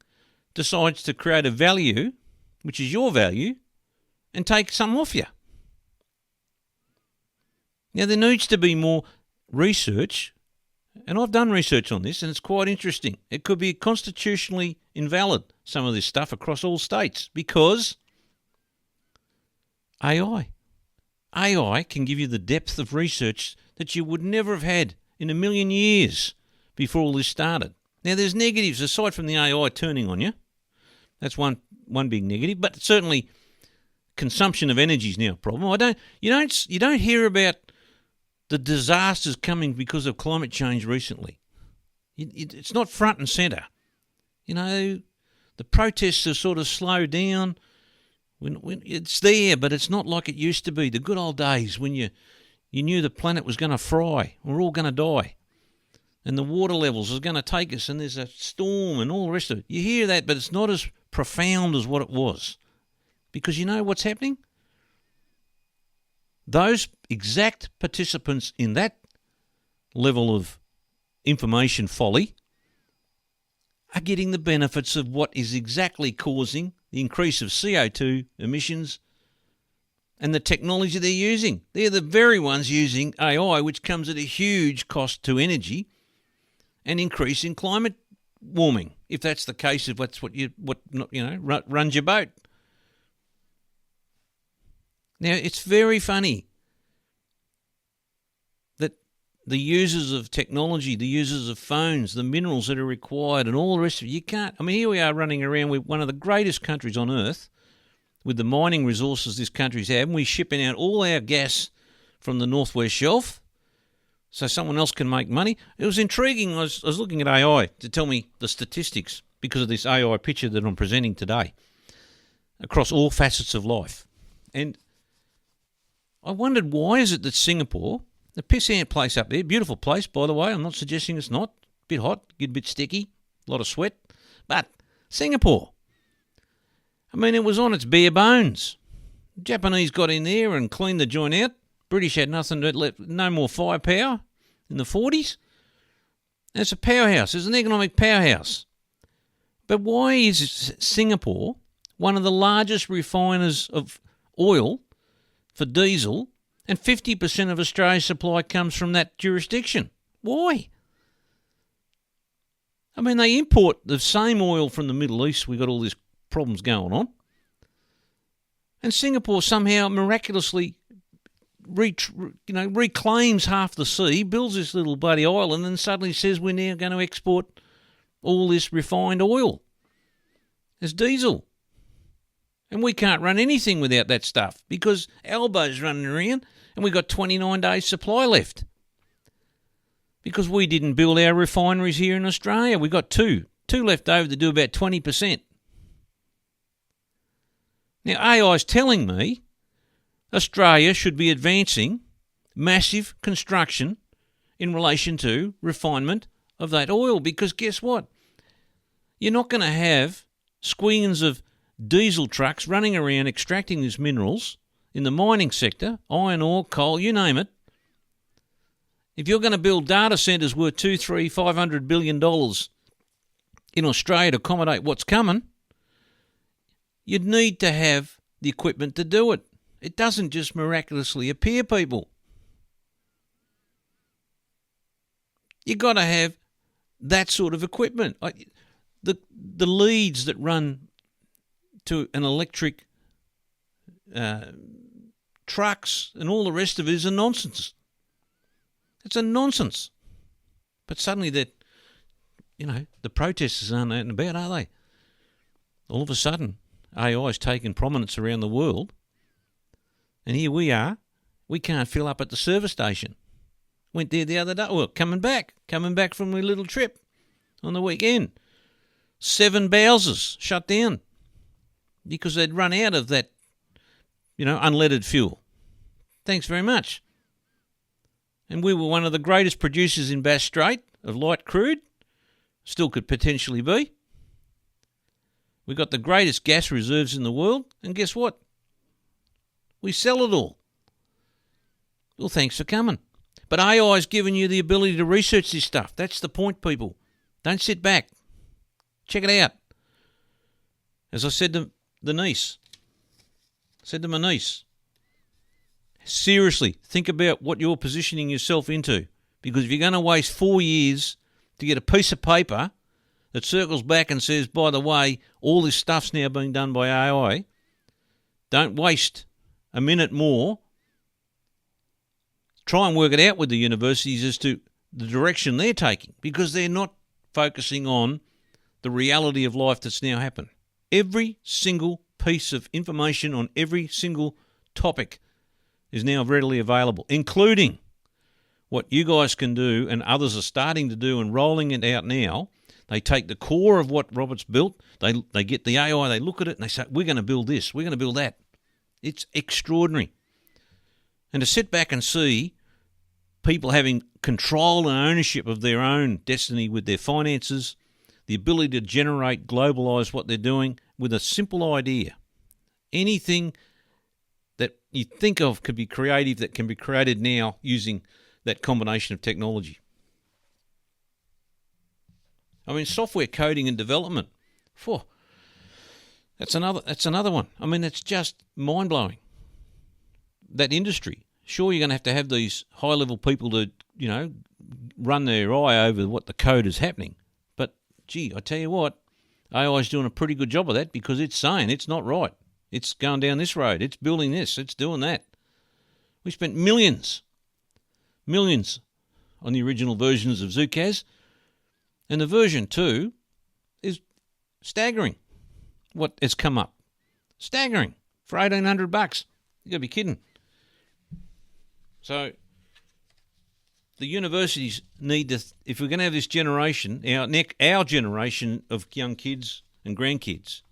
decides to create a value, which is your value, and take some off you. Now, there needs to be more research, and I've done research on this, and it's quite interesting. It could be constitutionally invalid, some of this stuff, across all states, because AI can give you the depth of research that you would never have had in a million years before all this started. Now, there's negatives aside from the AI turning on you. That's one big negative, but certainly consumption of energy is now a problem. You don't hear about the disasters coming because of climate change recently. It's not front and centre. The protests have sort of slowed down. When it's there, but it's not like it used to be. The good old days when you knew the planet was going to fry. We're all going to die. And the water levels are going to take us, and there's a storm and all the rest of it. You hear that, but it's not as profound as what it was. Because you know what's happening? Those exact participants in that level of information folly are getting the benefits of what is exactly causing the increase of CO2 emissions and the technology they're using. They're the very ones using AI, which comes at a huge cost to energy and increase in climate warming, if that's the case, if that's what runs your boat. Now, it's very funny that the users of technology, the users of phones, the minerals that are required and all the rest of it, you can't. I mean, here we are running around with one of the greatest countries on earth with the mining resources this country's had, and we're shipping out all our gas from the Northwest Shelf so someone else can make money. It was intriguing. I was looking at AI to tell me the statistics because of this AI picture that I'm presenting today across all facets of life. And I wondered, why is it that Singapore, the pissant place up there, beautiful place, by the way, I'm not suggesting it's not, a bit hot, get a bit sticky, a lot of sweat, but Singapore, I mean, it was on its bare bones. Japanese got in there and cleaned the joint out. British had nothing to let, no more firepower in the 40s. And it's a powerhouse. It's an economic powerhouse. But why is Singapore one of the largest refiners of oil for diesel, and 50% of Australia's supply comes from that jurisdiction? Why? I mean, they import the same oil from the Middle East. We've got all these problems going on. And Singapore somehow miraculously reclaims half the sea, builds this little bloody island, and suddenly says we're now going to export all this refined oil as diesel. And we can't run anything without that stuff because Albo's running around and we've got 29 days supply left. Because we didn't build our refineries here in Australia. We've got two left over to do about 20%. Now, AI's telling me Australia should be advancing massive construction in relation to refinement of that oil, because guess what? You're not going to have squeens of diesel trucks running around extracting these minerals in the mining sector, iron ore, coal, you name it. If you're going to build data centres worth $200, $300, $500 billion in Australia to accommodate what's coming, you'd need to have the equipment to do it. It doesn't just miraculously appear, people. You've got to have that sort of equipment. The leads that run to an electric trucks and all the rest of it is a nonsense. It's a nonsense. But suddenly the protesters aren't out and about, are they? All of a sudden, AI is taking prominence around the world. And here we are. We can't fill up at the service station. Went there the other day. Well, coming back from a little trip on the weekend. 7 Bowsers shut down because they'd run out of that, unleaded fuel. Thanks very much. And we were one of the greatest producers in Bass Strait of light crude. Still could potentially be. We've got the greatest gas reserves in the world. And guess what? We sell it all. Well, thanks for coming. But AI's given you the ability to research this stuff. That's the point, people. Don't sit back. Check it out. As I said to my niece, seriously, think about what you're positioning yourself into. Because if you're going to waste 4 years to get a piece of paper that circles back and says, by the way, all this stuff's now being done by AI, don't waste a minute more. Try and work it out with the universities as to the direction they're taking, because they're not focusing on the reality of life that's now happened. Every single piece of information on every single topic is now readily available, including what you guys can do and others are starting to do and rolling it out now. They take the core of what Robert's built, they get the AI, they look at it and they say, we're going to build this, we're going to build that. It's extraordinary. And to sit back and see people having control and ownership of their own destiny with their finances, the ability to generate, globalise what they're doing with a simple idea. Anything that you think of could be creative that can be created now using that combination of technology. I mean, software coding and development. That's another one. I mean, it's just mind-blowing. That industry. Sure, you're going to have these high-level people to, run their eye over what the code is happening. But, gee, I tell you what, AI is doing a pretty good job of that because it's saying it's not right. It's going down this road. It's building this. It's doing that. We spent millions on the original versions of ZooCas, and the version 2 is staggering what has come up. Staggering for $1,800. You got to be kidding. So the universities need to, if we're going to have this generation, our generation of young kids and grandkids,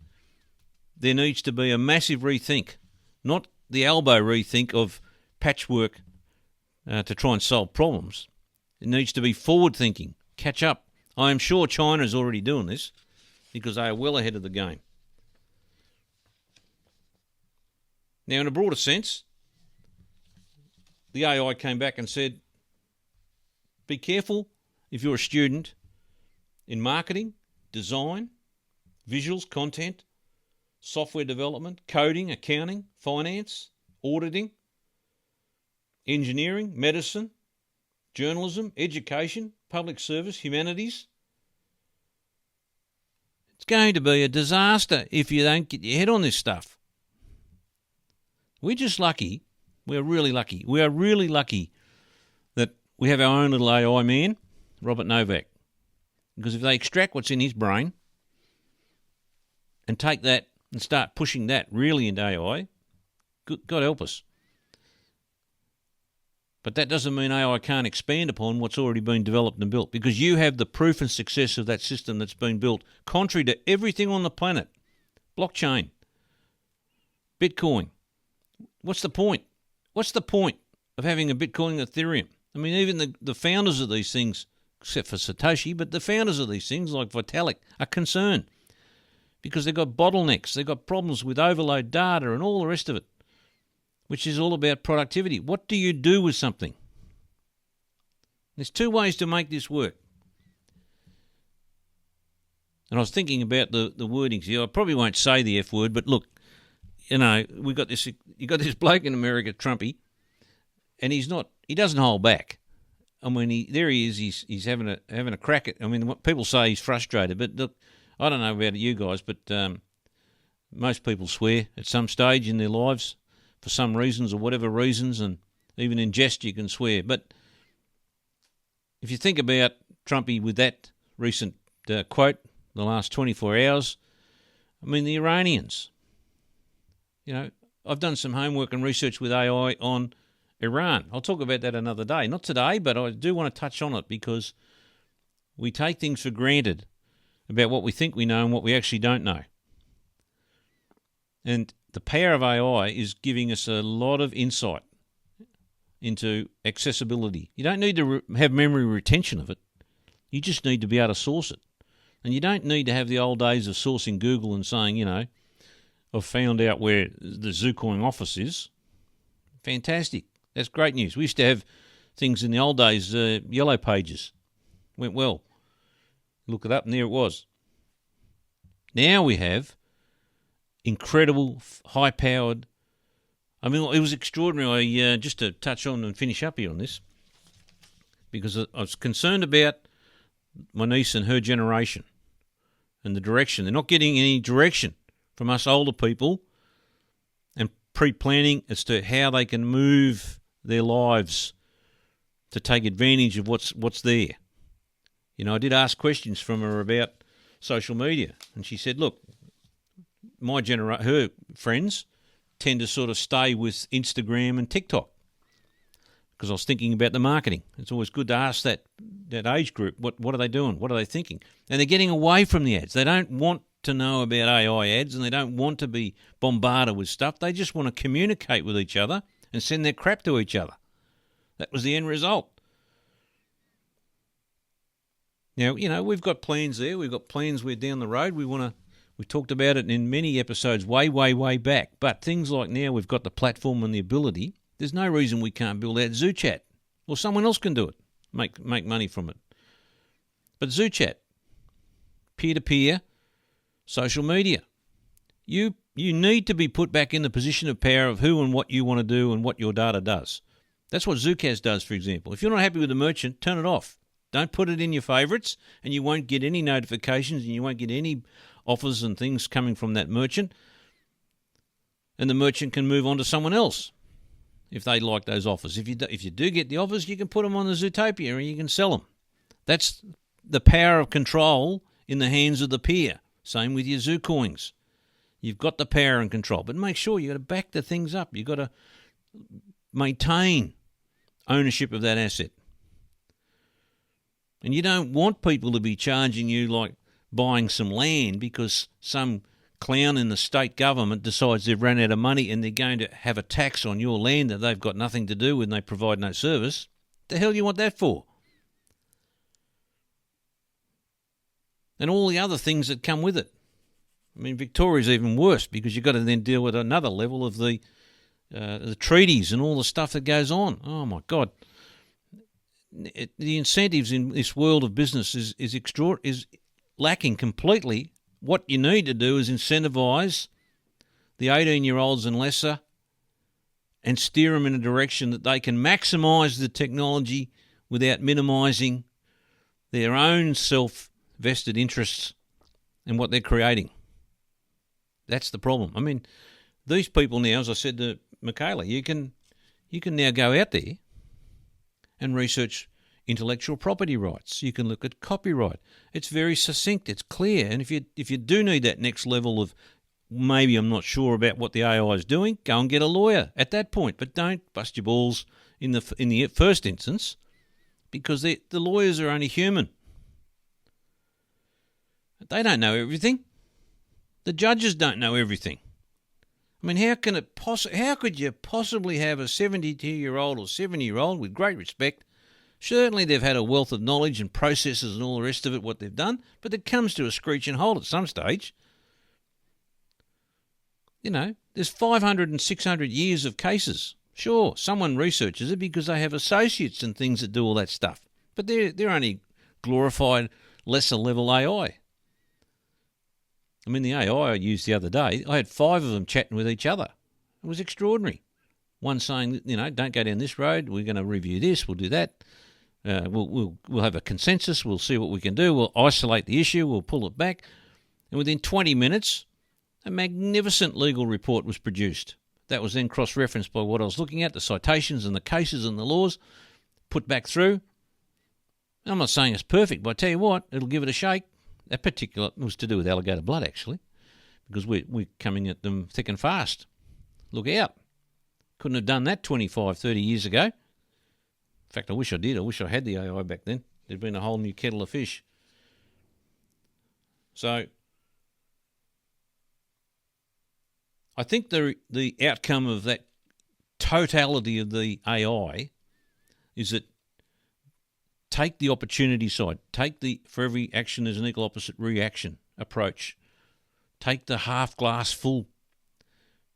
there needs to be a massive rethink, not the elbow rethink of patchwork to try and solve problems. It needs to be forward thinking, catch up. I am sure China is already doing this because they are well ahead of the game. Now, in a broader sense, the AI came back and said, be careful if you're a student in marketing, design, visuals, content, software development, coding, accounting, finance, auditing, engineering, medicine, journalism, education, public service, humanities. It's going to be a disaster if you don't get your head on this stuff. We're just lucky. We're really lucky. We are really lucky that we have our own little AI man, Robert Novak. Because if they extract what's in his brain and take that and start pushing that really into AI, God help us. But that doesn't mean AI can't expand upon what's already been developed and built, because you have the proof and success of that system that's been built, contrary to everything on the planet. Blockchain, Bitcoin. What's the point? What's the point of having a Bitcoin and Ethereum? I mean, even the founders of these things, except for Satoshi, but the founders of these things, like Vitalik, are concerned because they've got bottlenecks, they've got problems with overload data and all the rest of it, which is all about productivity. What do you do with something? There's two ways to make this work. And I was thinking about the wordings here. I probably won't say the F word, but look, you know, you got this bloke in America, Trumpy, and he doesn't hold back. I mean, there he is. He's having a crack at. I mean, what people say he's frustrated, but look, I don't know about you guys, but most people swear at some stage in their lives for some reasons or whatever reasons, and even in jest you can swear. But if you think about Trumpy with that recent quote, the last 24 hours, I mean, the Iranians. You know, I've done some homework and research with AI on Iran. I'll talk about that another day. Not today, but I do want to touch on it because we take things for granted about what we think we know and what we actually don't know. And the power of AI is giving us a lot of insight into accessibility. You don't need to have memory retention of it. You just need to be able to source it. And you don't need to have the old days of sourcing Google and saying, you know, I've found out where the Zoocoin office is. Fantastic. That's great news. We used to have things in the old days, yellow pages. Went well. Look it up and there it was. Now we have incredible, high-powered... I mean, it was extraordinary. Just to touch on and finish up here on this, because I was concerned about my niece and her generation and the direction. They're not getting any direction from us older people and pre-planning as to how they can move their lives to take advantage of what's there. You know, I did ask questions from her about social media, and she said, look, her friends tend to sort of stay with Instagram and TikTok, because I was thinking about the marketing. It's always good to ask that age group, what are they doing? What are they thinking? And they're getting away from the ads. They don't want to know about AI ads, and they don't want to be bombarded with stuff. They just want to communicate with each other and send their crap to each other. That was the end result. Now, you know, we've got plans there. We've got plans where down the road we talked about it in many episodes way back. But things like now we've got the platform and the ability. There's no reason we can't build out ZooChat, or someone else can do it, make money from it. But ZooChat, peer-to-peer, social media. You need to be put back in the position of power of who and what you want to do and what your data does. That's what Zoocast does, for example. If you're not happy with the merchant, turn it off. Don't put it in your favourites, and you won't get any notifications and you won't get any offers and things coming from that merchant. And the merchant can move on to someone else if they like those offers. If you do get the offers, you can put them on the Zootopia and you can sell them. That's the power of control in the hands of the peer. Same with your Zoocoins. You've got the power and control, but make sure you've got to back the things up. You've got to maintain ownership of that asset. And you don't want people to be charging you like buying some land because some clown in the state government decides they've run out of money and they're going to have a tax on your land that they've got nothing to do with and they provide no service. The hell do you want that for? And all the other things that come with it. I mean, Victoria's even worse because you've got to then deal with another level of the treaties and all the stuff that goes on. Oh, my God. The incentives in this world of business is lacking completely what you need to do is incentivise the 18-year-olds and lesser and steer them in a direction that they can maximise the technology without minimising their own self-vested interests in what they're creating. That's the problem. I mean, these people now, as I said to Michaela, you can now go out there and research intellectual property rights. You can look at copyright. It's very succinct. It's clear. And if you do need that next level of maybe I'm not sure about what the AI is doing, go and get a lawyer at that point. But don't bust your balls in the first instance, because the lawyers are only human. They don't know everything. The judges don't know everything. I mean, how could you possibly have a 72-year-old or 70-year-old, with great respect, certainly they've had a wealth of knowledge and processes and all the rest of it, what they've done, but it comes to a screeching halt at some stage. You know, there's 500 and 600 years of cases. Sure, someone researches it because they have associates and things that do all that stuff, but they're only glorified lesser level AI. I mean, the AI I used the other day, I had 5 of them chatting with each other. It was extraordinary. One saying, you know, don't go down this road. We're going to review this. We'll do that. We'll have a consensus. We'll see what we can do. We'll isolate the issue. We'll pull it back. And within 20 minutes, a magnificent legal report was produced. That was then cross-referenced by what I was looking at, the citations and the cases and the laws, put back through. I'm not saying it's perfect, but I tell you what, it'll give it a shake. That particular was to do with alligator blood, actually, because we're coming at them thick and fast. Look out. Couldn't have done that 25, 30 years ago. In fact, I wish I did. I wish I had the AI back then. There'd been a whole new kettle of fish. So I think the outcome of that totality of the AI is that take the opportunity side. Take for every action there's an equal opposite reaction approach. Take the half glass full.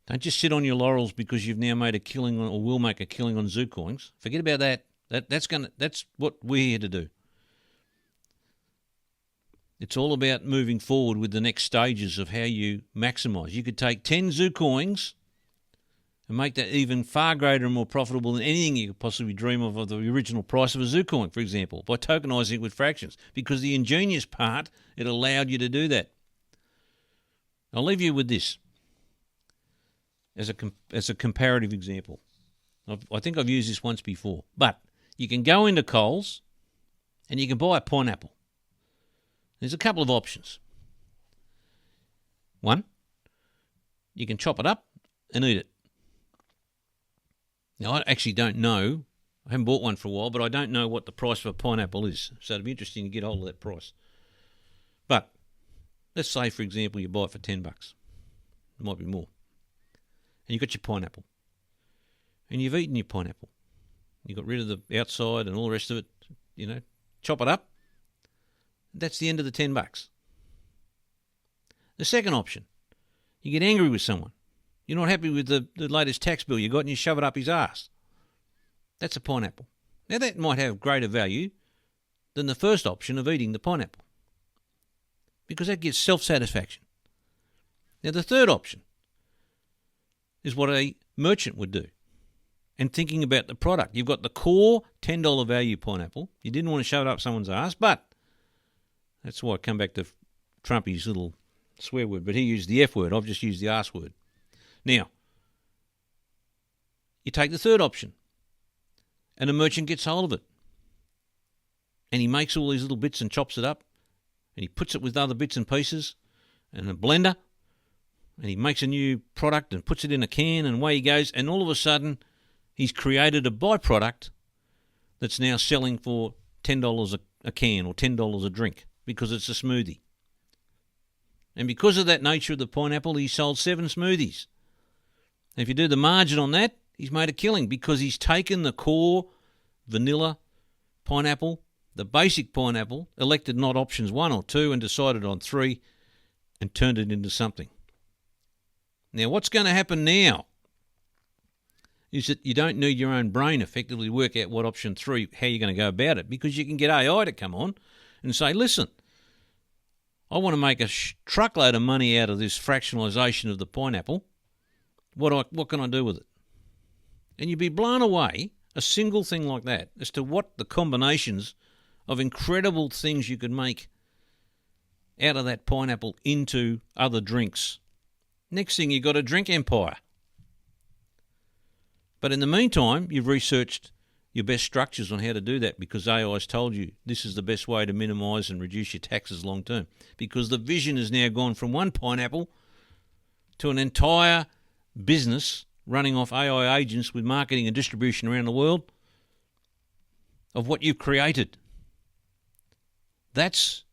Don't just sit on your laurels because you've now made a killing or will make a killing on ZooCoins. Forget about that. That's what we're here to do. It's all about moving forward with the next stages of how you maximise. You could take 10 ZooCoins and make that even far greater and more profitable than anything you could possibly dream of the original price of a ZooCoin, for example, by tokenising it with fractions. Because the ingenious part, it allowed you to do that. I'll leave you with this as a comparative example. I think I've used this once before. But you can go into Coles and you can buy a pineapple. There's a couple of options. One, you can chop it up and eat it. Now, I actually don't know. I haven't bought one for a while, but I don't know what the price of a pineapple is. So it'd be interesting to get hold of that price. But let's say, for example, you buy it for $10. It might be more. And you've got your pineapple. And you've eaten your pineapple. You got rid of the outside and all the rest of it. You know, chop it up. That's the end of the $10. The second option, you get angry with someone. You're not happy with the latest tax bill you got and you shove it up his arse. That's a pineapple. Now that might have greater value than the first option of eating the pineapple, because that gives self-satisfaction. Now the third option is what a merchant would do. And thinking about the product, you've got the core $10 value pineapple. You didn't want to shove it up someone's arse, but that's why I come back to Trumpy's little swear word, but he used the F word. I've just used the arse word. Now, you take the third option, and a merchant gets hold of it, and he makes all these little bits and chops it up, and he puts it with other bits and pieces and a blender, and he makes a new product and puts it in a can, and away he goes, and all of a sudden he's created a byproduct that's now selling for $10 a can or $10 a drink because it's a smoothie. And because of that nature of the pineapple, he sold 7 smoothies. And if you do the margin on that, he's made a killing because he's taken the core vanilla pineapple, the basic pineapple, elected not options 1 or 2 and decided on 3 and turned it into something. Now, what's going to happen now is that you don't need your own brain effectively to work out what option 3, how you're going to go about it, because you can get AI to come on and say, listen, I want to make a truckload of money out of this fractionalisation of the pineapple. What can I do with it? And you'd be blown away, a single thing like that, as to what the combinations of incredible things you could make out of that pineapple into other drinks. Next thing, you've got a drink empire. But in the meantime, you've researched your best structures on how to do that, because AI's told you this is the best way to minimise and reduce your taxes long term. Because the vision has now gone from one pineapple to an entire business running off AI agents with marketing and distribution around the world of what you've created. That's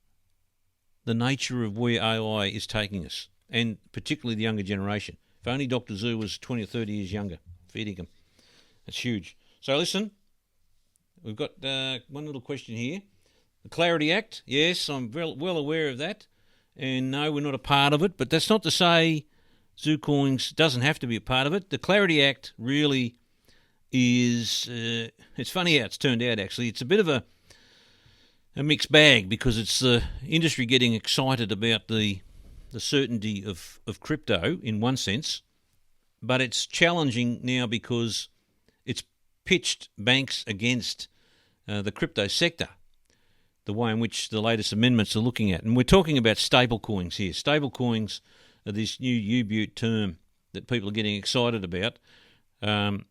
the nature of where AI is taking us, and particularly the younger generation. If only Dr. Zoo was 20 or 30 years younger, feeding them. That's huge. So listen, we've got one little question here. The Clarity Act, yes, I'm well aware of that. And no, we're not a part of it, but that's not to say ZuCoins doesn't have to be a part of it. The Clarity Act really is, it's funny how it's turned out actually. It's a bit of a mixed bag, because it's the industry getting excited about the certainty of crypto in one sense, but it's challenging now because it's pitched banks against the crypto sector, the way in which the latest amendments are looking at. And we're talking about stablecoins here. Stablecoins are this new U-Butte term that people are getting excited about. From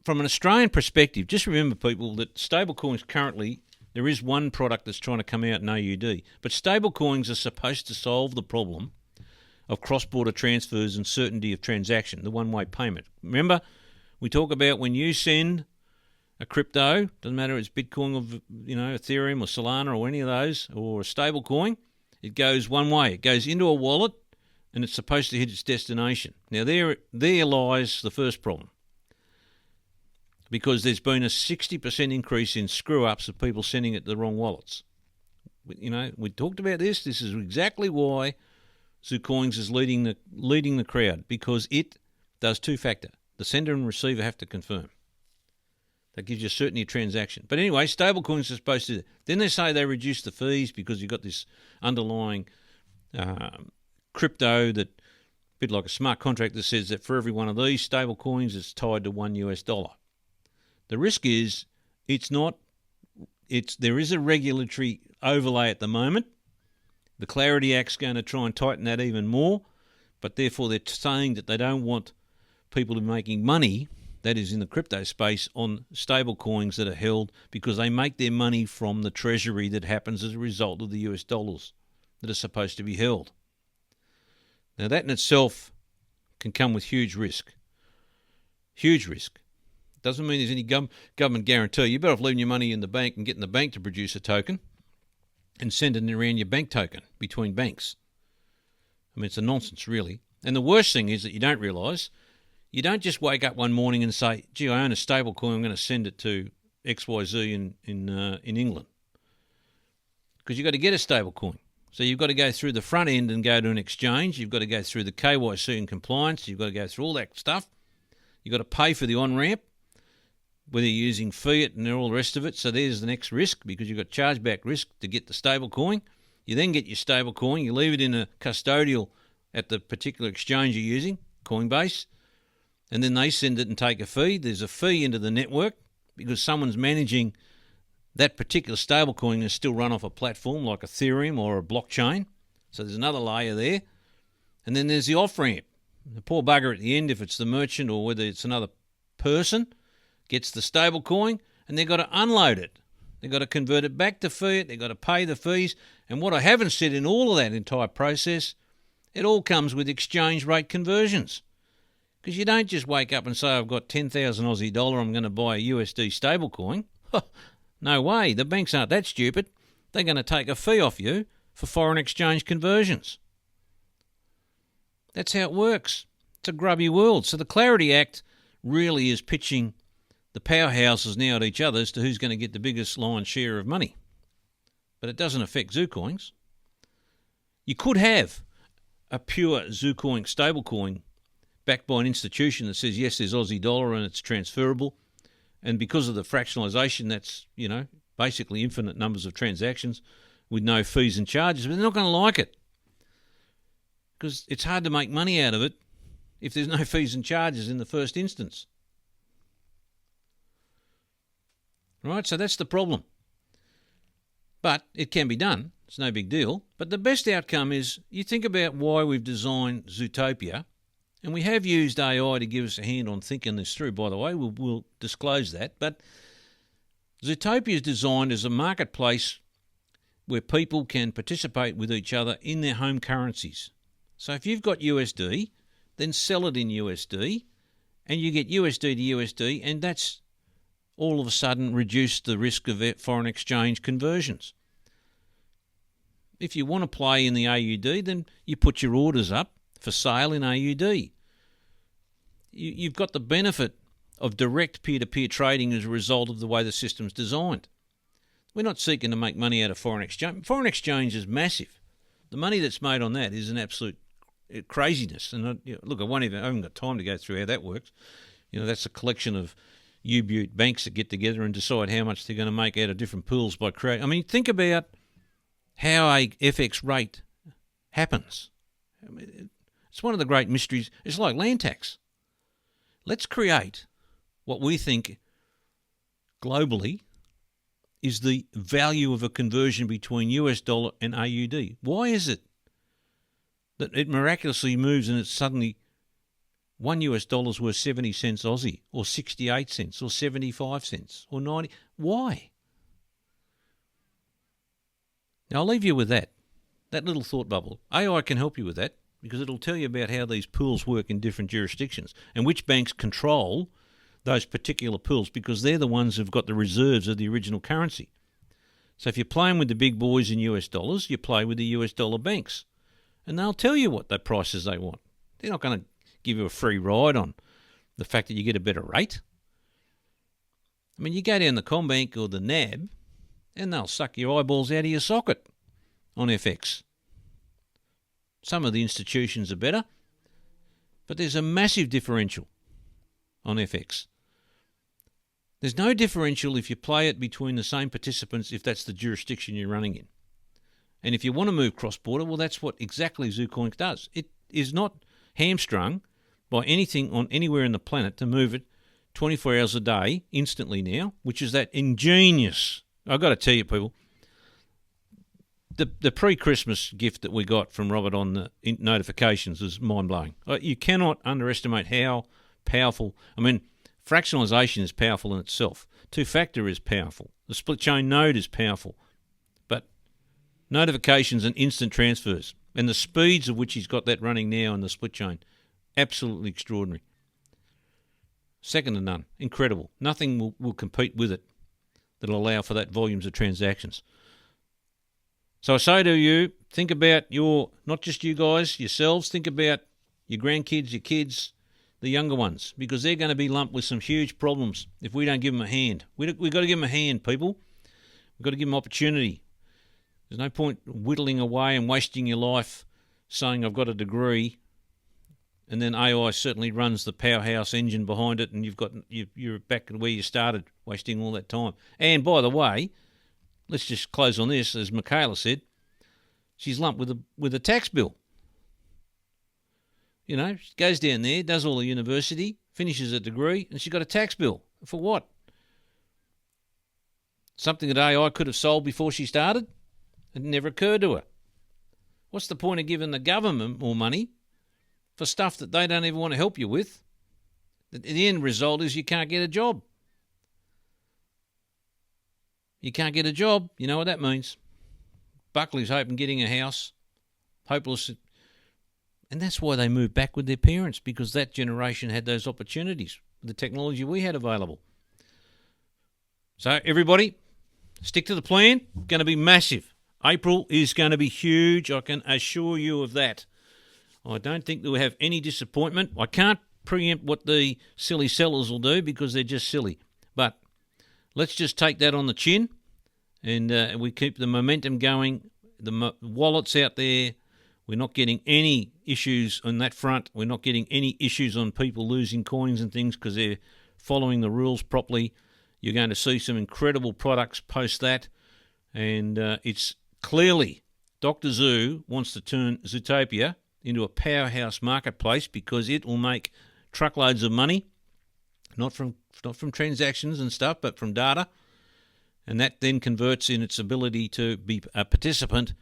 an Australian perspective, just remember, people, that stablecoins currently, there is one product that's trying to come out in AUD, but stablecoins are supposed to solve the problem of cross-border transfers and certainty of transaction, the one-way payment. Remember, we talk about when you send a crypto, doesn't matter if it's Bitcoin or Ethereum or Solana or any of those, or a stablecoin, it goes one way. It goes into a wallet and it's supposed to hit its destination. Now there lies the first problem, because there's been a 60% increase in screw-ups of people sending it to the wrong wallets. We talked about this. This is exactly why ZuCoins is leading the crowd, because it does two-factor. The sender and receiver have to confirm. That gives you certainty of transaction. But anyway, stablecoins are supposed to. Then they say they reduce the fees because you've got this underlying crypto that, a bit like a smart contract, that says that for every one of these stablecoins, it's tied to $1. The risk is there is a regulatory overlay at the moment. The Clarity Act's going to try and tighten that even more, but therefore they're saying that they don't want people to be making money, that is in the crypto space, on stable coins that are held, because they make their money from the treasury that happens as a result of the US dollars that are supposed to be held. Now that in itself can come with huge risk. Huge risk. Doesn't mean there's any government guarantee. You're better off leaving your money in the bank and getting the bank to produce a token and sending it around your bank token between banks. I mean, it's a nonsense, really. And the worst thing is that you don't realise, you don't just wake up one morning and say, gee, I own a stable coin, I'm going to send it to XYZ in England. Because you've got to get a stable coin. So you've got to go through the front end and go to an exchange. You've got to go through the KYC and compliance. You've got to go through all that stuff. You've got to pay for the on-ramp, whether you're using fiat and all the rest of it. So there's the next risk, because you've got chargeback risk to get the stable coin. You then get your stable coin, you leave it in a custodial at the particular exchange you're using, Coinbase, and then they send it and take a fee. There's a fee into the network because someone's managing that particular stable coin is still run off a platform like Ethereum or a blockchain. So there's another layer there. And then there's the off-ramp. The poor bugger at the end, if it's the merchant or whether it's another person, gets the stable coin and they've got to unload it. They've got to convert it back to fiat. They've got to pay the fees. And what I haven't said in all of that entire process, it all comes with exchange rate conversions. Because you don't just wake up and say, I've got 10,000 Aussie dollar, I'm going to buy a USD stable coin. No way. The banks aren't that stupid. They're going to take a fee off you for foreign exchange conversions. That's how it works. It's a grubby world. So the Clarity Act really is pitching the powerhouses now at each other as to who's going to get the biggest lion's share of money. But it doesn't affect ZuCoins. You could have a pure ZuCoin stablecoin backed by an institution that says, yes, there's Aussie dollar and it's transferable. And because of the fractionalisation, that's, basically infinite numbers of transactions with no fees and charges, but they're not going to like it because it's hard to make money out of it if there's no fees and charges in the first instance. Right, so that's the problem. But it can be done. It's no big deal. But the best outcome is you think about why we've designed Zootopia, and we have used AI to give us a hand on thinking this through, by the way. We'll disclose that. But Zootopia is designed as a marketplace where people can participate with each other in their home currencies. So if you've got USD, then sell it in USD, and you get USD to USD, and that's all of a sudden reduce the risk of foreign exchange conversions. If you want to play in the AUD, then you put your orders up for sale in AUD. You've got the benefit of direct peer-to-peer trading as a result of the way the system's designed. We're not seeking to make money out of foreign exchange. Foreign exchange is massive. The money that's made on that is an absolute craziness. And look, I haven't got time to go through how that works. That's a collection of U-Butte banks that get together and decide how much they're going to make out of different pools by creating. I mean, think about how a FX rate happens. It's one of the great mysteries. It's like land tax. Let's create what we think globally is the value of a conversion between US dollar and AUD. Why is it that it miraculously moves and it's suddenly $1 US worth 70 cents Aussie, or 68 cents, or 75 cents, or 90? Why? Now, I'll leave you with that little thought bubble. AI can help you with that because it'll tell you about how these pools work in different jurisdictions and which banks control those particular pools because they're the ones who've got the reserves of the original currency. So if you're playing with the big boys in US dollars, you play with the US dollar banks, and they'll tell you what the prices they want. They're not going to give you a free ride on the fact that you get a better rate. I mean, you go down the Combank or the NAB and they'll suck your eyeballs out of your socket on FX. Some of the institutions are better, but there's a massive differential on FX. There's no differential if you play it between the same participants if that's the jurisdiction you're running in. And if you want to move cross-border, well, that's what exactly ZuCoin does. It is not hamstrung by anything on anywhere in the planet to move it 24 hours a day instantly now, which is that ingenious. I've got to tell you, people, the pre-Christmas gift that we got from Robert on the notifications was mind-blowing. You cannot underestimate how powerful. I mean, fractionalization is powerful in itself. Two-factor is powerful. The split-chain node is powerful. But notifications and instant transfers and the speeds of which he's got that running now in the split-chain, absolutely extraordinary. Second to none. Incredible. Nothing will compete with it that'll allow for that volumes of transactions. So I say to you, think about not just you guys, yourselves, think about your grandkids, your kids, the younger ones, because they're going to be lumped with some huge problems if we don't give them a hand. We've got to give them a hand, people. We've got to give them opportunity. There's no point whittling away and wasting your life saying I've got a degree, and then AI certainly runs the powerhouse engine behind it, and you're back where you started, wasting all that time. And by the way, let's just close on this. As Michaela said, she's lumped with a tax bill. She goes down there, does all the university, finishes a degree, and she's got a tax bill. For what? Something that AI could have solved before she started? It never occurred to her. What's the point of giving the government more money for stuff that they don't even want to help you with? The end result is you can't get a job. You can't get a job. You know what that means. Buckley's hoping getting a house. Hopeless. And that's why they moved back with their parents, because that generation had those opportunities, the technology we had available. So everybody, stick to the plan. Going to be massive. April is going to be huge. I can assure you of that. I don't think that we'll have any disappointment. I can't preempt what the silly sellers will do because they're just silly. But let's just take that on the chin, and we keep the momentum going. The wallets out there, we're not getting any issues on that front. We're not getting any issues on people losing coins and things because they're following the rules properly. You're going to see some incredible products post that, and it's Clearly, Dr. Zoo wants to turn Zootopia into a powerhouse marketplace because it will make truckloads of money, not from transactions and stuff, but from data, and that then converts in its ability to be a participant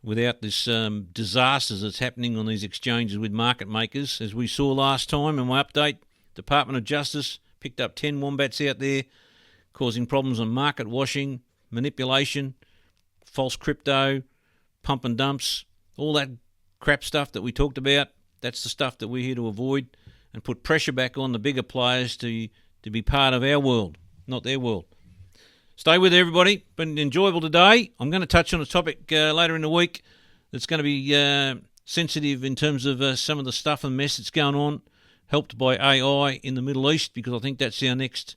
without this disasters that's happening on these exchanges with market makers. As we saw last time in my update, Department of Justice picked up 10 wombats out there causing problems on market washing, manipulation, false crypto, pump and dumps, all that crap stuff that we talked about. That's the stuff that we're here to avoid and put pressure back on the bigger players to be part of our world, not their world. Stay with everybody. Been enjoyable today. I'm going to touch on a topic later in the week that's going to be sensitive in terms of some of the stuff and mess that's going on, helped by AI in the Middle East, because I think that's our next,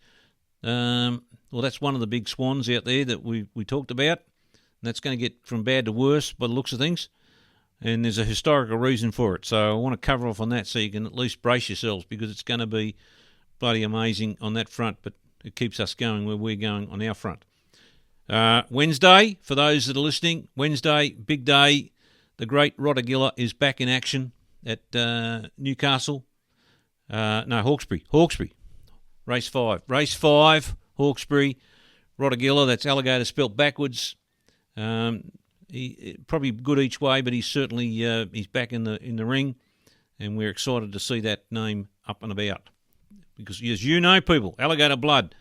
that's one of the big swans out there that we talked about. And that's going to get from bad to worse by the looks of things. And there's a historical reason for it. So I want to cover off on that so you can at least brace yourselves, because it's going to be bloody amazing on that front. But it keeps us going where we're going on our front. Wednesday, for those that are listening, Wednesday, big day. The great Rotogilla is back in action at Newcastle. Hawkesbury. Race 5. Race 5, Hawkesbury. Rotogilla, that's alligator spelt backwards. He probably good each way, but he's certainly he's back in the ring, and we're excited to see that name up and about. Because, as you know, people, alligator blood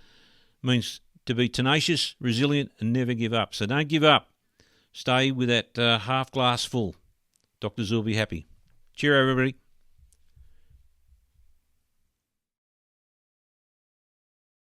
means to be tenacious, resilient, and never give up. So don't give up. Stay with that half glass full. Dr. Zoo will be happy. Cheerio, everybody.